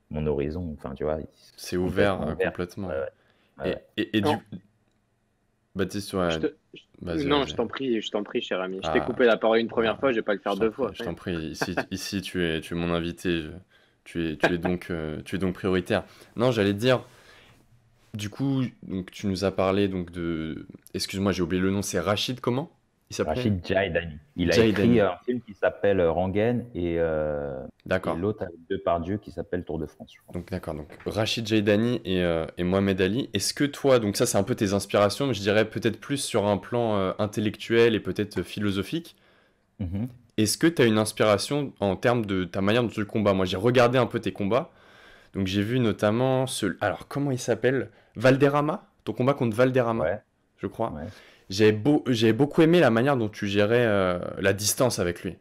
mon horizon, enfin, tu vois. C'est ouvert complètement. Et du Baptiste, non, je t'en prie, cher ami. Je t'ai coupé la parole une première fois, je vais pas le faire deux fois. Je t'en prie. Ici, tu es mon invité. Tu es donc prioritaire. Non, j'allais te dire. Du coup, donc tu nous as parlé donc de. Excuse-moi, j'ai oublié le nom. C'est Rachid comment? Il s'appelait Rachid Jaidani. Il a écrit un film qui s'appelle Rangen et l'autre avec Depardieu qui s'appelle Tour de France. Donc d'accord. Donc Rachid Jaidani et Mohamed Ali. Est-ce que toi, donc ça c'est un peu tes inspirations, mais je dirais peut-être plus sur un plan intellectuel et peut-être philosophique. Est-ce que tu as une inspiration en termes de ta manière dont tu combats? Moi, j'ai regardé un peu tes combats. Donc j'ai vu notamment alors comment il s'appelle? Valderrama? Ton combat contre Valderrama, je crois. Ouais. J'ai beaucoup aimé la manière dont tu gérais la distance avec lui.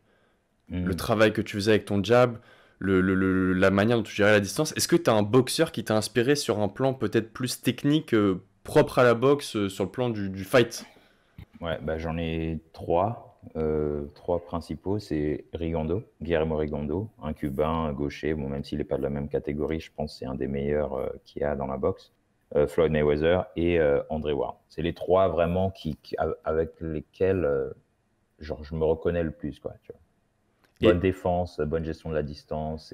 Le travail que tu faisais avec ton jab, la manière dont tu gérais la distance. Est-ce que tu as un boxeur qui t'a inspiré sur un plan peut-être plus technique, propre à la boxe, sur le plan du fight? Ouais, j'en ai trois principaux. C'est Guillermo Rigondeaux, un Cubain, un gaucher. Bon, même s'il n'est pas de la même catégorie, je pense que c'est un des meilleurs qu'il y a dans la boxe. Floyd Mayweather et André Ward. C'est les trois vraiment avec lesquels je me reconnais le plus, quoi, tu vois. Bonne défense, bonne gestion de la distance.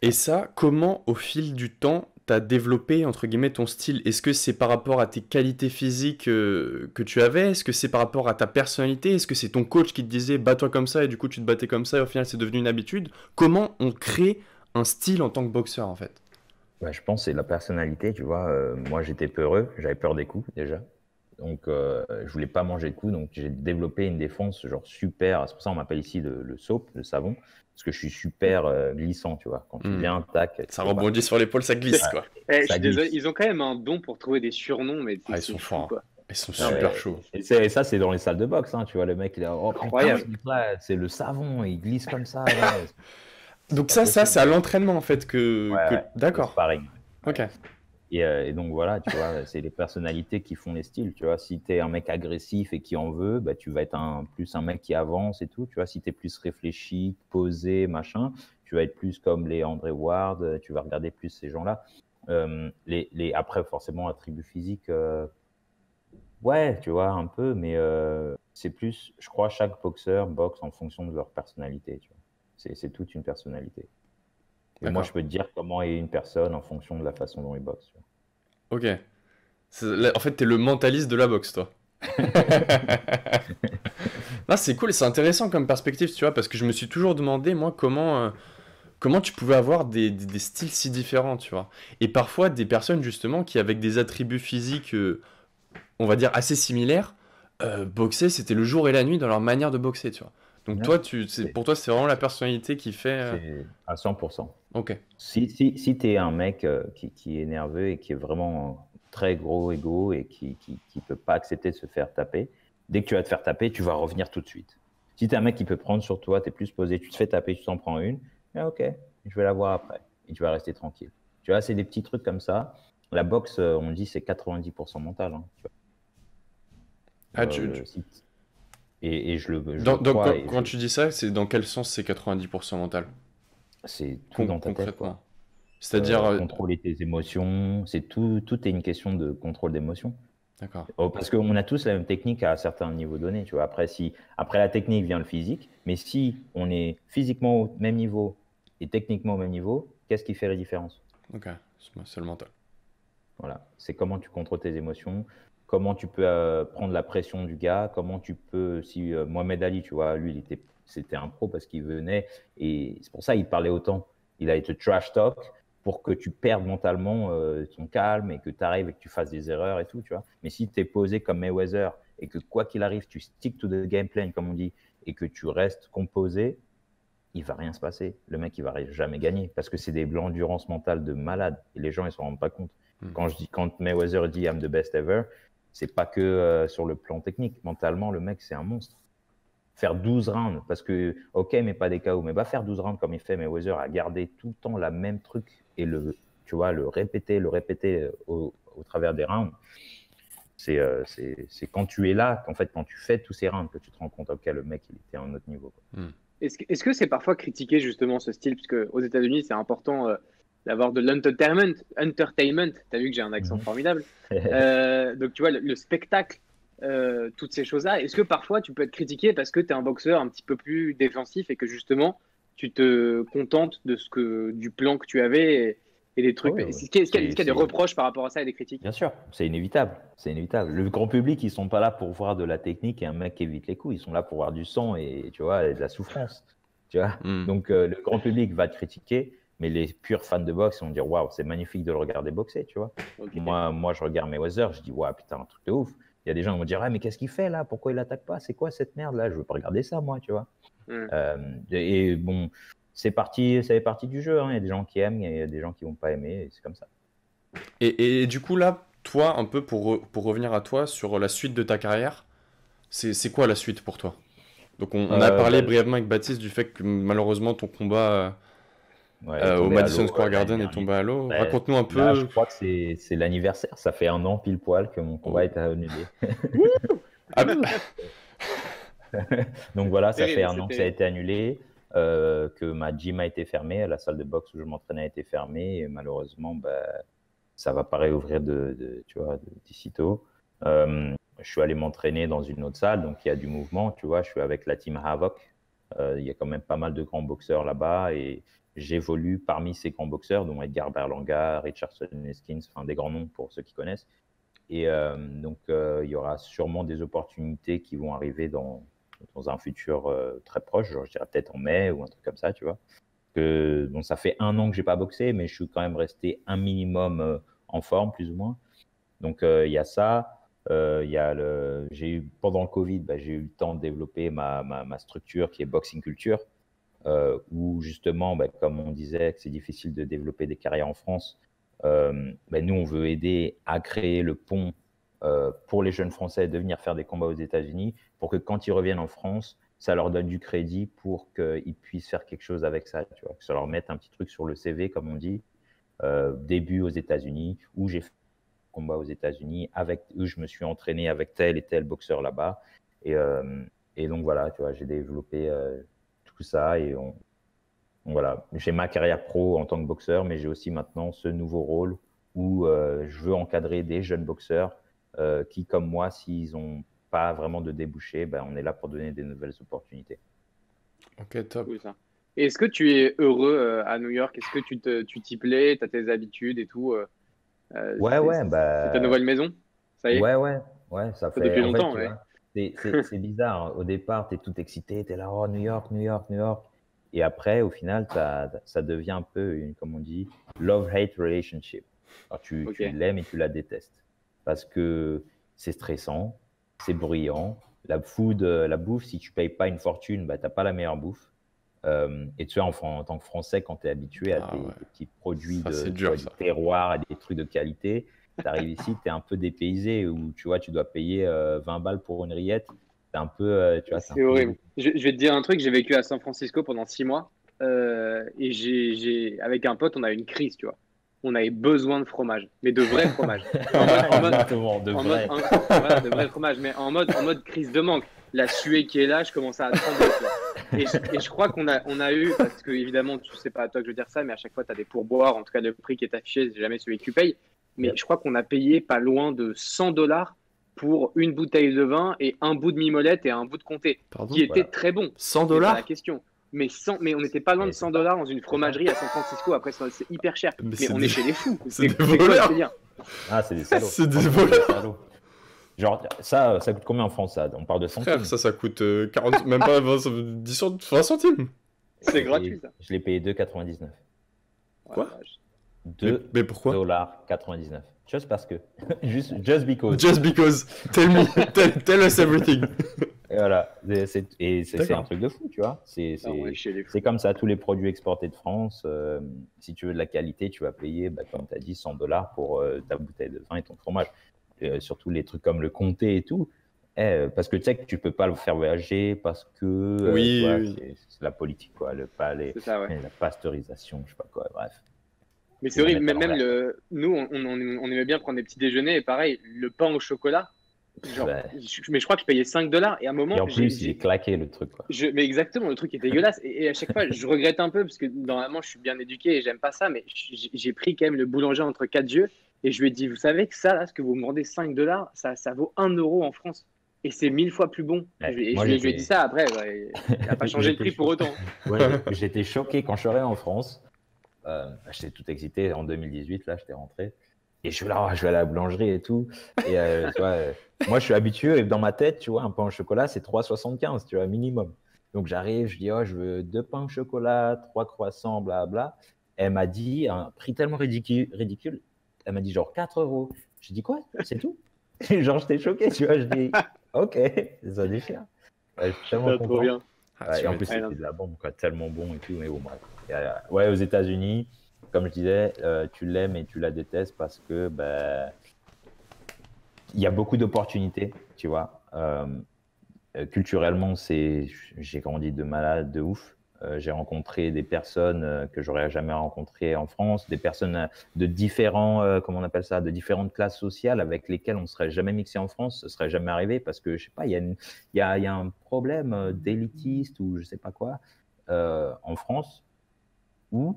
Et ça, comment au fil du temps tu as développé entre guillemets ton style? Est-ce que c'est par rapport à tes qualités physiques que tu avais? Est-ce que c'est par rapport à ta personnalité? Est-ce que c'est ton coach qui te disait bats-toi comme ça et du coup tu te battais comme ça et au final c'est devenu une habitude? Comment on crée un style en tant que boxeur en fait? Je pense que c'est la personnalité, tu vois. Moi, j'étais peureux, j'avais peur des coups déjà. Donc, je voulais pas manger de coups. Donc, j'ai développé une défense genre super. C'est pour ça qu'on m'appelle ici le soap, le savon. Parce que je suis super glissant, tu vois. Quand tu viens, tac. Ça rebondit sur l'épaule, ça glisse, quoi. Je suis désolé, ils ont quand même un don pour trouver des surnoms, mais ils sont forts, quoi. Ils sont super chauds. Et ça, c'est dans les salles de boxe, hein, tu vois. Le mec, il a incroyable. C'est le savon, il glisse comme ça. Donc ça c'est à l'entraînement en fait que... D'accord. Sparring. Ok. Et donc voilà, tu vois, c'est les personnalités qui font les styles, tu vois. Si tu es un mec agressif et qui en veut, tu vas être plus un mec qui avance et tout, tu vois. Si tu es plus réfléchi, posé, machin, tu vas être plus comme les André Ward, tu vas regarder plus ces gens-là. Après, forcément, attributs physiques, ouais, tu vois, un peu, mais c'est plus, je crois, chaque boxeur boxe en fonction de leur personnalité, tu vois. C'est toute une personnalité. Et moi, je peux te dire comment est une personne en fonction de la façon dont il boxe. Tu vois. Ok. En fait, t'es le mentaliste de la boxe, toi. Non, c'est cool, c'est intéressant comme perspective, tu vois, parce que je me suis toujours demandé, moi, comment tu pouvais avoir des styles si différents, tu vois. Et parfois, des personnes, justement, qui, avec des attributs physiques, on va dire, assez similaires, boxer, c'était le jour et la nuit dans leur manière de boxer, tu vois. Donc toi, pour toi, c'est vraiment la personnalité qui fait... C'est à 100%. Ok. Si tu es un mec qui est nerveux et qui est vraiment très gros ego et qui peut pas accepter de se faire taper, Dès que tu vas te faire taper, tu vas revenir tout de suite. Si tu es un mec qui peut prendre sur toi, tu es plus posé, tu te fais taper, tu t'en prends une, ok, je vais la voir après. Et tu vas rester tranquille. Tu vois, c'est des petits trucs comme ça. La boxe, on dit, c'est 90% mental. Hein, tu vois. Et je le crois. Quand tu dis ça, c'est dans quel sens c'est 90% mental? C'est tout dans ta tête. Concrètement. Quoi. C'est-à-dire. Contrôler tes émotions, tout est une question de contrôle d'émotions. D'accord. Parce qu'on a tous la même technique à certains niveaux donnés. Tu vois. Après la technique vient le physique, mais si on est physiquement au même niveau et techniquement au même niveau, qu'est-ce qui fait la différence? Ok, c'est le mental. Voilà, c'est comment tu contrôles tes émotions, comment tu peux prendre la pression du gars, comment tu peux, si Mohamed Ali, tu vois, lui, c'était un pro parce qu'il venait, et c'est pour ça qu'il parlait autant. Il a été trash talk pour que tu perdes mentalement ton calme et que tu arrives et que tu fasses des erreurs et tout, tu vois. Mais si tu es posé comme Mayweather et que quoi qu'il arrive, tu stick to the game plan, comme on dit, et que tu restes composé, il va rien se passer. Le mec, il va jamais gagner parce que c'est des l'endurance mentale de malade et les gens, ils s'en rendent pas compte. Quand Mayweather dit I'm the best ever, c'est pas que sur le plan technique. Mentalement, le mec, c'est un monstre. Faire 12 rounds, parce que, ok, mais pas des KO, mais va faire 12 rounds comme il fait Mayweather, à garder tout le temps la même truc et le répéter au travers des rounds. C'est quand tu es là, qu'en fait, quand tu fais tous ces rounds, que tu te rends compte, ok, le mec, il était à un autre niveau. Est-ce que c'est parfois critiqué justement ce style, parce qu'aux États-Unis, c'est important d'avoir de l'entertainment. T'as vu que j'ai un accent formidable. Donc tu vois, le spectacle, toutes ces choses-là. Est-ce que parfois tu peux être critiqué parce que tu es un boxeur un petit peu plus défensif et que justement tu te contentes du plan que tu avais et des trucs. Est-ce qu'il y a des reproches par rapport à ça et des critiques? Bien sûr, c'est inévitable. C'est inévitable. Le grand public, ils sont pas là pour voir de la technique et un mec qui évite les coups. Ils sont là pour voir du sang et tu vois, et de la souffrance. Tu vois. Donc le grand public va te critiquer, mais les purs fans de boxe vont dire waouh, c'est magnifique de le regarder boxer, tu vois. Okay. Moi, je regarde Mayweather, je dis waouh, putain, un truc de ouf. Il y a des gens qui vont dire ah, mais qu'est-ce qu'il fait là? Pourquoi il attaque pas? C'est quoi cette merde là? Je veux pas regarder ça, moi, tu vois. Et bon. Ça fait partie du jeu. Hein. Il y a des gens qui aiment, il y a des gens qui vont pas aimer, et c'est comme ça. Et du coup, là, toi, un peu pour revenir à toi sur la suite de ta carrière, c'est quoi la suite pour toi? Donc, on a parlé brièvement avec Baptiste du fait que malheureusement ton combat au Madison Square Garden est tombé à l'eau. Raconte-nous un peu. Là, je crois que c'est l'anniversaire. Ça fait 1 an pile poil que mon combat est annulé. Donc voilà, ça fait 1 an que ça a été annulé. Que ma gym a été fermée, la salle de boxe où je m'entraînais a été fermée et malheureusement ça va pas réouvrir d'ici tôt. Je suis allé m'entraîner dans une autre salle, donc il y a du mouvement, tu vois, je suis avec la team Havoc. Il y a quand même pas mal de grands boxeurs là-bas et j'évolue parmi ces grands boxeurs, dont Edgar Berlanga, Richardson Neskins, enfin des grands noms pour ceux qui connaissent. Et donc il y aura sûrement des opportunités qui vont arriver dans un futur très proche, genre je dirais peut-être en mai ou un truc comme ça, tu vois. Bon, ça fait 1 an que j'ai pas boxé, mais je suis quand même resté un minimum en forme, plus ou moins. Donc il y a ça. Pendant le Covid, j'ai eu le temps de développer ma structure qui est Boxing Culture, où justement, comme on disait, que c'est difficile de développer des carrières en France. Nous, on veut aider à créer le pont pour les jeunes Français de venir faire des combats aux États-Unis, pour que quand ils reviennent en France, ça leur donne du crédit pour qu'ils puissent faire quelque chose avec ça, tu vois, que ça leur mette un petit truc sur le CV, comme on dit, début aux États-Unis, où j'ai fait un combat aux États-Unis, où je me suis entraîné avec tel et tel boxeur là-bas. Et donc voilà, tu vois, j'ai développé tout ça et voilà, j'ai ma carrière pro en tant que boxeur, mais j'ai aussi maintenant ce nouveau rôle où je veux encadrer des jeunes boxeurs qui, comme moi, s'ils n'ont pas vraiment de débouchés, on est là pour donner des nouvelles opportunités. Ok, top. Oui, ça. Et est-ce que tu es heureux à New York? Est-ce que tu t'y plais? Tu as tes habitudes et tout? Ouais. C'est ta nouvelle maison? Ça y est? Ouais, ça fait depuis longtemps, ouais. C'est bizarre. Au départ, tu es tout excité, tu es là, oh, New York. Et après, au final, ça devient un peu, comme on dit, love-hate relationship. Alors, tu l'aimes et tu la détestes. Parce que c'est stressant, c'est bruyant. La bouffe, si tu ne payes pas une fortune, tu n'as pas la meilleure bouffe. Et tu vois, en tant que Français, quand tu es habitué à des petits produits du terroir, à des trucs de qualité, T'arrives ici, t'es un peu dépaysé, où tu vois, tu dois payer 20 balles pour une rillette. C'est un peu, tu vois, c'est un C'est peu horrible. beaucoup. Je vais te dire un truc, j'ai vécu à San Francisco pendant 6 mois et avec un pote, on a eu une crise, tu vois. On avait besoin de fromage, mais de vrai fromage. Exactement, de vrai. Voilà, de vrai fromage, mais en mode crise de manque. La suée qui est là, je commençais à trembler, tu vois. Et je crois qu'on a eu, parce que évidemment, tu sais pas à toi que je veux dire ça, mais à chaque fois, tu as des pourboires, en tout cas, le prix qui est affiché, c'est jamais celui que tu payes. Mais Yep. je crois qu'on a payé pas loin de 100 $ pour une bouteille de vin et un bout de mimolette et un bout de comté, Pardon? qui était Voilà. très bon. 100 C'est pas la dollars? question. Mais on n'était pas loin de Mais 100 c'est dollars dans une fromagerie à San Francisco. Après, c'est hyper cher. Mais Mais c'est on des- est chez les fous. c'est des quoi le voleurs. délire? Ah, c'est des salauds. C'est des Franchement, voleurs. salauds. Genre, ça coûte combien en France, ça? On parle de centimes. Frère, ça coûte 40, même pas 20, 20 centimes. C'est gratuit, ça. Je l'ai payé 2,99. Quoi? Ouais, vache. Mais pourquoi? 2,99 $. Juste parce que. Just because. Just because. Tell me. Tell us everything. Et voilà. C'est D'accord. un truc de fou, tu vois. C'est Ah, on est chez les fous. c'est comme ça, tous les produits exportés de France. Si tu veux de la qualité, tu vas payer, comme tu as dit, 100 $ pour ta bouteille de vin et ton fromage. Surtout les trucs comme le comté et tout. Parce que tu sais que tu peux pas le faire voyager parce que Oui, tu vois, oui. c'est la politique, quoi. C'est ça, ouais. La pasteurisation, je sais pas quoi, bref. Mais c'est Ils horrible. la mettent à Même l'envers. nous, on aimait bien prendre des petits déjeuners. Et pareil, le pain au chocolat. Genre, Ouais. mais je crois que je payais 5 $. Et à un moment, Et en plus, il est claqué, le truc, quoi. mais exactement, le truc est dégueulasse. Et à chaque fois, je regrette un peu parce que normalement, je suis bien éduqué et j'aime pas ça. Mais j'ai pris quand même le boulanger entre quatre yeux et je lui ai dit, vous savez que ça, là, ce que vous me vendez 5 $, ça vaut 1 euro en France. Et c'est 1000 fois plus bon. Ouais, Et moi, je lui ai j'étais- dit ça après. Ouais, il n'a pas changé le J'étais prix pour autant. Ouais, j'étais choqué quand je suis arrivé en France. J'étais tout excité en 2018, là, j'étais rentré. Et je suis là, je vais à la boulangerie et tout. Et tu vois, moi, je suis habitué, et dans ma tête, tu vois, un pain au chocolat, c'est 3,75, tu vois, minimum. Donc j'arrive, je dis, oh, je veux 2 pains au chocolat, 3 croissants, blabla. Elle m'a dit un prix tellement ridicule. Elle m'a dit genre 4 euros. J'ai dit, quoi? C'est tout? Genre, j'étais choqué, tu vois. Je dis, ok, ça déchire. Ouais, je suis tellement Ah, trop content. bien. Ah, Ouais, tu et en plus, m'étonnes. c'était de la bombe, quoi, tellement bon et tout. Mais bon, bref. Ouais, aux États-Unis, comme je disais, tu l'aimes et tu la détestes parce que il y a beaucoup d'opportunités, tu vois. Culturellement, j'ai grandi de malade, de ouf. J'ai rencontré des personnes que j'aurais jamais rencontrées en France, des personnes de différents, comment on appelle ça, de différentes classes sociales avec lesquelles on ne serait jamais mixé en France, ce serait jamais arrivé parce que je sais pas, il y a un problème d'élitiste ou je sais pas quoi en France où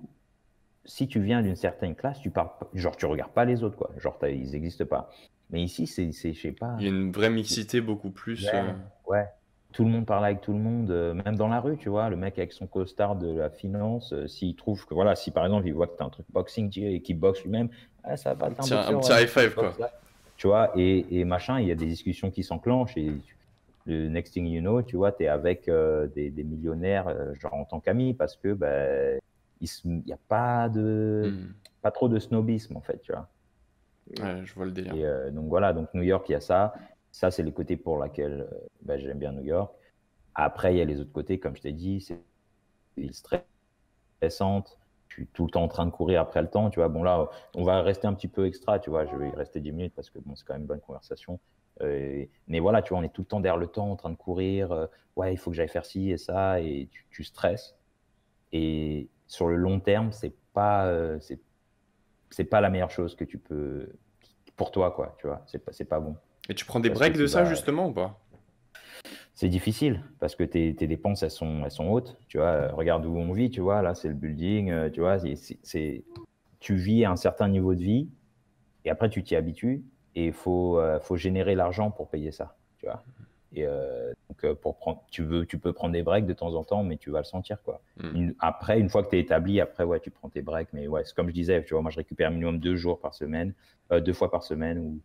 si tu viens d'une certaine classe, tu parles, genre tu regardes pas les autres, quoi, genre ils n'existent pas. Mais ici, je sais pas. Il y a une vraie mixité beaucoup plus. Ouais. Tout le monde parle avec tout le monde, même dans la rue, tu vois. Le mec avec son costard de la finance, s'il trouve que, voilà, si par exemple il voit que tu as un truc boxing et qu'il boxe lui-même, ça va, t'es un boxeur, Un petit ouais, high five, quoi. boxe là. Tu vois, et machin, il y a des discussions qui s'enclenchent et le next thing you know, tu vois, tu es avec des millionnaires, genre en tant qu'ami, parce que il n'y a pas trop de snobisme, en fait, tu vois. Ouais, je vois le délire. Et donc voilà, donc New York, il y a ça. Ça, c'est les côtés pour lesquels j'aime bien New York. Après, il y a les autres côtés, comme je t'ai dit, c'est stressante. Je suis tout le temps en train de courir après le temps. Tu vois, bon, là, on va rester un petit peu extra. Tu vois, je vais y rester 10 minutes parce que bon, c'est quand même une bonne conversation. Mais voilà, tu vois, on est tout le temps derrière le temps, en train de courir. Ouais, il faut que j'aille faire ci et ça. Et tu stresses. Et sur le long terme, c'est pas la meilleure chose que tu peux pour toi, quoi. Tu vois, c'est pas bon. Et tu prends des Parce breaks que de tu ça, vas- justement, ou pas? C'est difficile parce que tes dépenses, elles sont hautes. Tu vois, regarde où on vit, tu vois, là, c'est le building, tu vois, tu vis à un certain niveau de vie et après, tu t'y habitues et il faut générer l'argent pour payer ça, tu vois. Et donc, tu peux prendre des breaks de temps en temps, mais tu vas le sentir, quoi. Après, une fois que tu es établi, après, ouais, tu prends tes breaks. Mais ouais, c'est comme je disais, tu vois, moi, je récupère minimum 2 fois par semaine où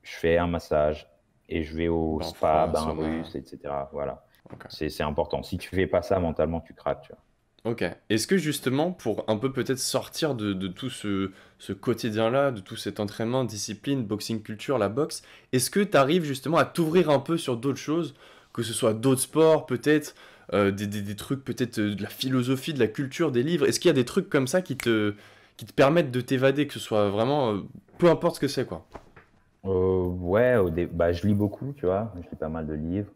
je fais un massage et je vais au Bain spa, froid, bain sauna. russe, etc. Voilà. Ok. C'est important. Si tu fais pas ça, mentalement, tu craques, tu vois. Ok. Est-ce que justement, pour un peu peut-être sortir de tout ce quotidien-là, de tout cet entraînement, discipline, boxing culture, la boxe, est-ce que tu arrives justement à t'ouvrir un peu sur d'autres choses, que ce soit d'autres sports, peut-être, des trucs, peut-être de la philosophie, de la culture, des livres? Est-ce qu'il y a des trucs comme ça qui te permettent de t'évader, que ce soit vraiment peu importe ce que c'est, quoi. Ouais, bah, je lis beaucoup, tu vois. Je lis pas mal de livres.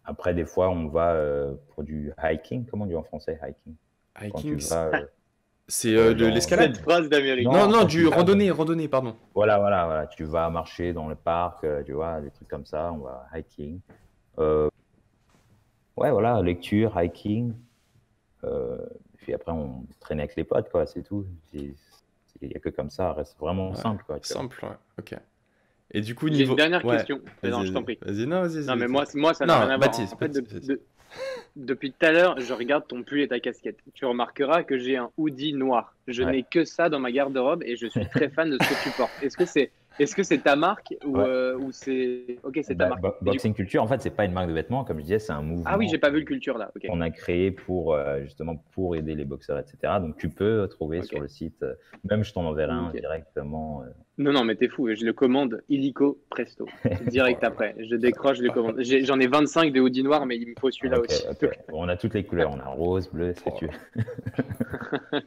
Après, des fois, on va pour du hiking. Comment on dit en français, hiking? Quand tu Hiking, vas c'est de genre, l'escalade? Cette phrase d'Amérique. Non, non, quand du tu vas randonnée, pardon. voilà. Tu vas marcher dans le parc, tu vois, des trucs comme ça. On va hiking. Euh, ouais, voilà, lecture, hiking. Puis après, on traîne avec les potes, quoi. C'est tout. Il n'y a que comme ça. Reste vraiment Ouais, simple, quoi. Tu vois. simple, ouais. Ok. Et du coup, J'ai une niveau... dernière Ouais, question. Non, je t'en prie. vas-y, non, vas-y, Non, mais vas-y. moi, ça n'a Non, rien à voir. Baptiste, En fait, Baptiste. depuis tout à l'heure, je regarde ton pull et ta casquette. Tu remarqueras que j'ai un hoodie noir. Je Ouais. n'ai que ça dans ma garde-robe et je suis très fan de ce que tu portes. Est-ce que c'est ta marque Ouais. ou c'est. Ok, c'est ta Bah, marque. Et du coup- Boxing Culture, en fait, c'est pas une marque de vêtements, comme je disais, c'est un mouvement Ah oui, j'ai pas vu le culture là. Ok. qu'on a créé pour justement pour aider les boxeurs, etc. Donc tu peux trouver Ok. sur le site, même je t'en enverrai un Ok. directement. Non, mais t'es fou. Je le commande illico presto. C'est direct Oh là là. après. Je décroche, je le commande. J'en ai 25 des hoodies noirs, mais il me faut celui-là Ok, aussi. ok. Bon, on a toutes les couleurs, on a rose, bleu, ce que Oh tu là veux.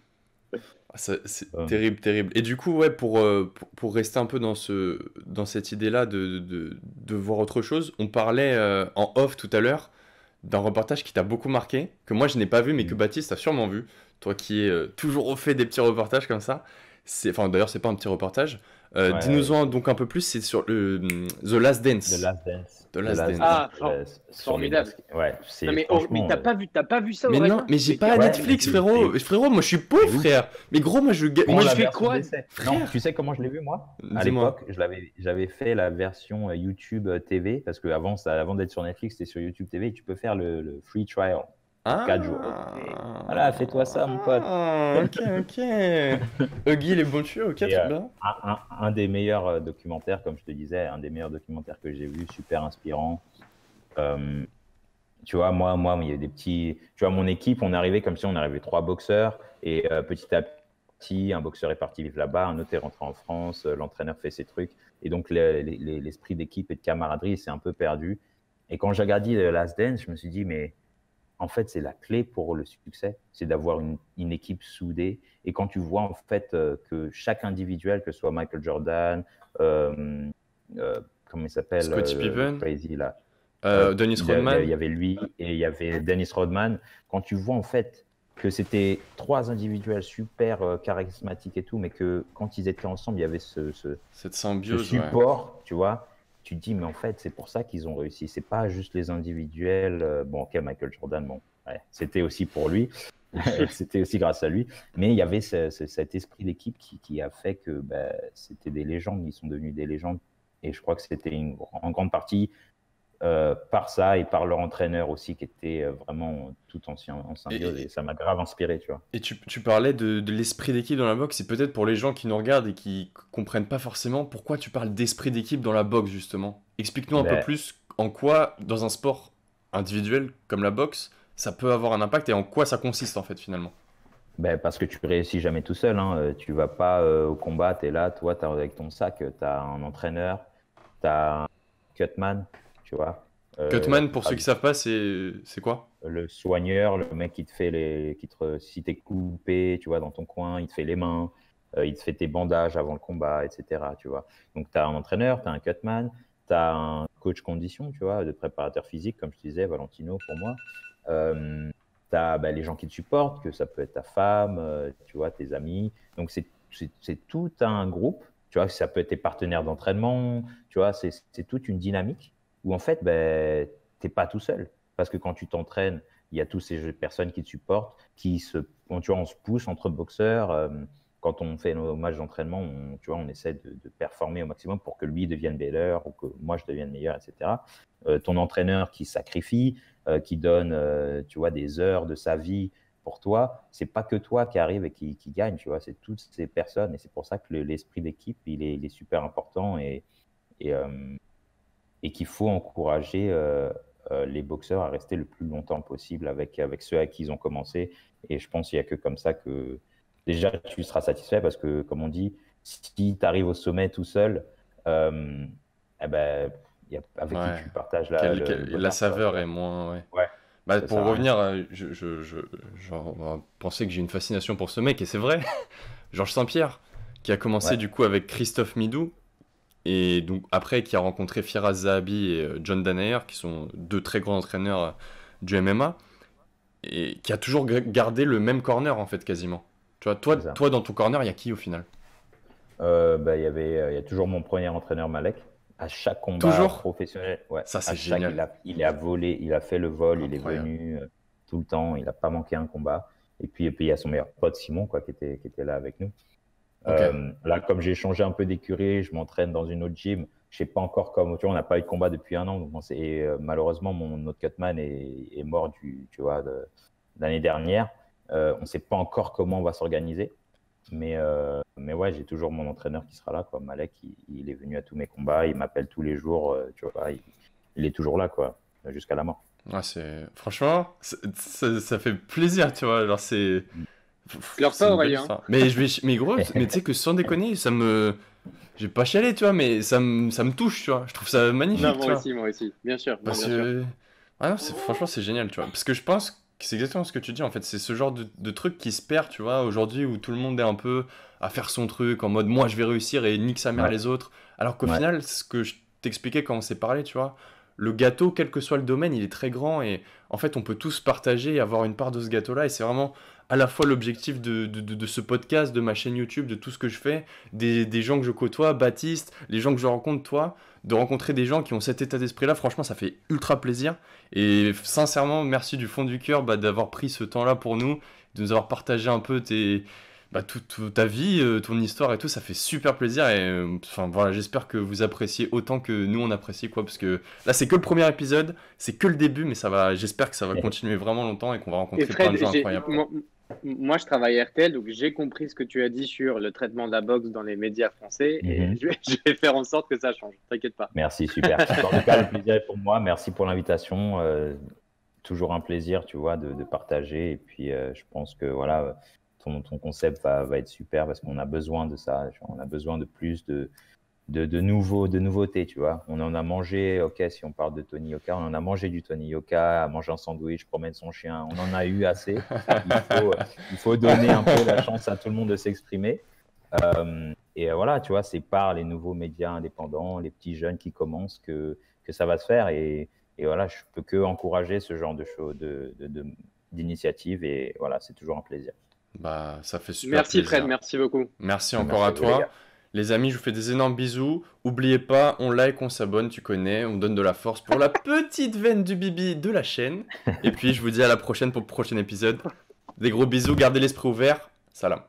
Ah, c'est Ouais. terrible, terrible. Et du coup, ouais, pour rester un peu dans cette idée-là de voir autre chose, on parlait en off tout à l'heure d'un reportage qui t'a beaucoup marqué, que moi je n'ai pas vu, mais que Mm. Baptiste a sûrement vu. Toi qui es toujours au fait des petits reportages comme ça. Enfin, d'ailleurs, c'est pas un petit reportage. Ouais, Dis-nous-en donc un peu plus, c'est sur The Last Dance. The Last Dance. The Last Dance. Ah, sur les formidable. basket. Ouais, c'est Non, mais franchement. t'as pas vu ça, Mais Aurélien? non, mais j'ai Mais pas ouais, Netflix, mais frérot. c'est- Frérot, moi je suis pauvre, c'est ouf. frère. Mais gros, moi je. Prends Moi, la je fais version quoi? d'essai. Frère. Non, tu sais comment je l'ai vu moi? À Dis-moi. l'époque, j'avais fait la version YouTube TV parce que avant d'être sur Netflix, c'était sur YouTube TV et tu peux faire le free trial pour 4 jours. Et voilà, fais-toi ça, mon pote. Ok, ok. Huggy, les bons tuyaux, ok, Et très bien. un des meilleurs documentaires, comme je te disais, un des meilleurs documentaires que j'ai vu, super inspirant. Euh, Tu vois, moi, il y a des petits. Tu vois, mon équipe, on est arrivé comme si on arrivait 3 boxeurs et petit à petit, un boxeur est parti vivre là-bas, un autre est rentré en France, l'entraîneur fait ses trucs. Et donc, l'esprit d'équipe et de camaraderie s'est un peu perdu. Et quand j'ai regardé Last Dance, je me suis dit, mais en fait, c'est la clé pour le succès, c'est d'avoir une équipe soudée. Et quand tu vois en fait que chaque individuel, que ce soit Michael Jordan, comment il s'appelle, Scottie Pippen, Crazy là. Dennis Il y Rodman. avait lui et il y avait Dennis Rodman. Quand tu vois en fait que c'était 3 individuels super charismatiques et tout, mais que quand ils étaient ensemble, il y avait ce Cette symbiose, ouais. support, tu vois, tu te dis, mais en fait, c'est pour ça qu'ils ont réussi. C'est pas juste les individuels. Bon, ok, Michael Jordan, bon, ouais, c'était aussi pour lui. C'était aussi grâce à lui. Mais il y avait cet esprit d'équipe qui a fait que c'était des légendes. Ils sont devenus des légendes. Et je crois que c'était en grande partie par ça et par leur entraîneur aussi qui était vraiment tout en symbiose. Et ça m'a grave inspiré, tu vois. Et tu parlais de l'esprit d'équipe dans la boxe, c'est peut-être pour les gens qui nous regardent et qui comprennent pas forcément pourquoi tu parles d'esprit d'équipe dans la boxe, justement. Explique-nous un peu plus en quoi, dans un sport individuel comme la boxe, ça peut avoir un impact et en quoi ça consiste, en fait, finalement. Parce que tu réussis jamais tout seul, hein. Tu vas pas au combat, tu es là, toi, avec ton sac, tu as un entraîneur, tu as un cutman, tu vois. Cutman, pour ceux qui savent pas, c'est quoi? Le soigneur, le mec qui te fait si t'es coupé, tu vois, dans ton coin, il te fait les mains, il te fait tes bandages avant le combat, etc. Tu vois. Donc, tu as un entraîneur, tu as un cutman, tu as un coach condition, tu vois, de préparateur physique, comme je te disais, Valentino pour moi. Tu as les gens qui te supportent, que ça peut être ta femme, tu vois, tes amis. Donc, c'est tout un groupe, tu vois, ça peut être tes partenaires d'entraînement, tu vois, c'est toute une dynamique où en fait, tu n'es pas tout seul. Parce que quand tu t'entraînes, il y a toutes ces personnes qui te supportent, tu vois, on se pousse entre boxeurs. Quand on fait nos matchs d'entraînement, tu vois, on essaie de performer au maximum pour que lui devienne meilleur ou que moi je devienne meilleur, etc. Ton entraîneur qui sacrifie, qui donne, tu vois, des heures de sa vie pour toi, c'est pas que toi qui arrive et qui gagne, tu vois, c'est toutes ces personnes. Et c'est pour ça que l'esprit d'équipe, il est super important et qu'il faut encourager les boxeurs à rester le plus longtemps possible avec ceux à qui ils ont commencé. Et je pense qu'il n'y a que comme ça que déjà tu seras satisfait parce que, comme on dit, si tu arrives au sommet tout seul, avec qui tu partages la saveur est moins... Ouais. Pour revenir, on va penser que j'ai une fascination pour ce mec, et c'est vrai, Georges Saint-Pierre. qui a commencé Ouais. du coup avec Christophe Midou, et donc après qui a rencontré Firas Zahabi et John Danaher, qui sont deux très grands entraîneurs du MMA, et qui a toujours gardé le même corner en fait quasiment. Tu vois, C'est ça. toi dans ton corner, il y a qui au final? Il y a toujours mon premier entraîneur Malek. À chaque combat Toujours? professionnel, ouais, Ça, c'est à chaque, génial. il a volé, il a fait le vol, il est Incroyable. venu tout le temps, il n'a pas manqué un combat. Et puis il y a son meilleur pote Simon, quoi, qui était là avec nous. Ok. Là, comme j'ai changé un peu d'écurie, je m'entraîne dans une autre gym. Je sais pas encore comment, tu vois, on n'a pas eu de combat depuis un an. Donc malheureusement, mon autre cutman est mort l'année dernière. On ne sait pas encore comment on va s'organiser. Mais ouais, j'ai toujours mon entraîneur qui sera là, quoi. Malek, il est venu à tous mes combats, il m'appelle tous les jours, tu vois, il est toujours là, quoi, jusqu'à la mort. Ouais, franchement, ça fait plaisir, tu vois. Genre, Pleure c'est pas, une belle Aurélien. histoire. Mais gros, mais tu sais que sans déconner, j'ai pas chialé, tu vois, mais ça me touche, tu vois. Je trouve ça Non, magnifique, tu vois. moi aussi, bien sûr, non, Parce bien sûr. que. Ah non, franchement, c'est génial, tu vois. Parce que je pense que c'est exactement ce que tu dis, en fait. C'est ce genre de truc qui se perd, tu vois, aujourd'hui où tout le monde est un peu à faire son truc, en mode moi je vais réussir et nique sa mère Ouais, les autres. Alors qu'au ouais, final, ce que je t'expliquais quand on s'est parlé, tu vois, le gâteau, quel que soit le domaine, il est très grand et en fait, on peut tous partager et avoir une part de ce gâteau-là. Et c'est vraiment à la fois l'objectif de ce podcast, de ma chaîne YouTube, de tout ce que je fais, des gens que je côtoie, Baptiste, les gens que je rencontre, toi, de rencontrer des gens qui ont cet état d'esprit-là. Franchement, ça fait ultra plaisir. Et sincèrement, merci du fond du cœur d'avoir pris ce temps-là pour nous, de nous avoir partagé un peu toute ta vie, ton histoire et tout. Ça fait super plaisir. Et enfin voilà, j'espère que vous appréciez autant que nous on apprécie quoi, parce que là c'est que le premier épisode, c'est que le début, mais j'espère que ça va continuer vraiment longtemps et qu'on va Et rencontrer plein de Fred, gens incroyables, quoi. moi, je travaille à RTL, donc j'ai compris ce que tu as dit sur le traitement de la boxe dans les médias français et mhm. je vais faire en sorte que ça change. T'inquiète pas. Merci, super. En tout cas, le plaisir est pour moi. Merci pour l'invitation. Toujours un plaisir, tu vois, de partager. Et puis, je pense que voilà, ton concept va être super parce qu'on a besoin de ça. On a besoin de plus de nouveautés, tu vois. On en a mangé, ok, si on parle de Tony Yoka, on en a mangé du Tony Yoka, à manger un sandwich, promène son chien. On en a eu assez. Il faut donner un peu la chance à tout le monde de s'exprimer. Voilà, tu vois, c'est par les nouveaux médias indépendants, les petits jeunes qui commencent que ça va se faire. Et voilà, je peux que encourager ce genre de choses, d'initiatives. Et voilà, c'est toujours un plaisir. Bah, ça fait super Merci Fred, plaisir. merci beaucoup. Merci encore Merci à à vous, les toi. gars. Les amis, je vous fais des énormes bisous. Oubliez pas, on like, on s'abonne, tu connais, on donne de la force pour la petite veine du bibi de la chaîne. Et puis, je vous dis à la prochaine pour le prochain épisode. Des gros bisous, gardez l'esprit ouvert. Salam.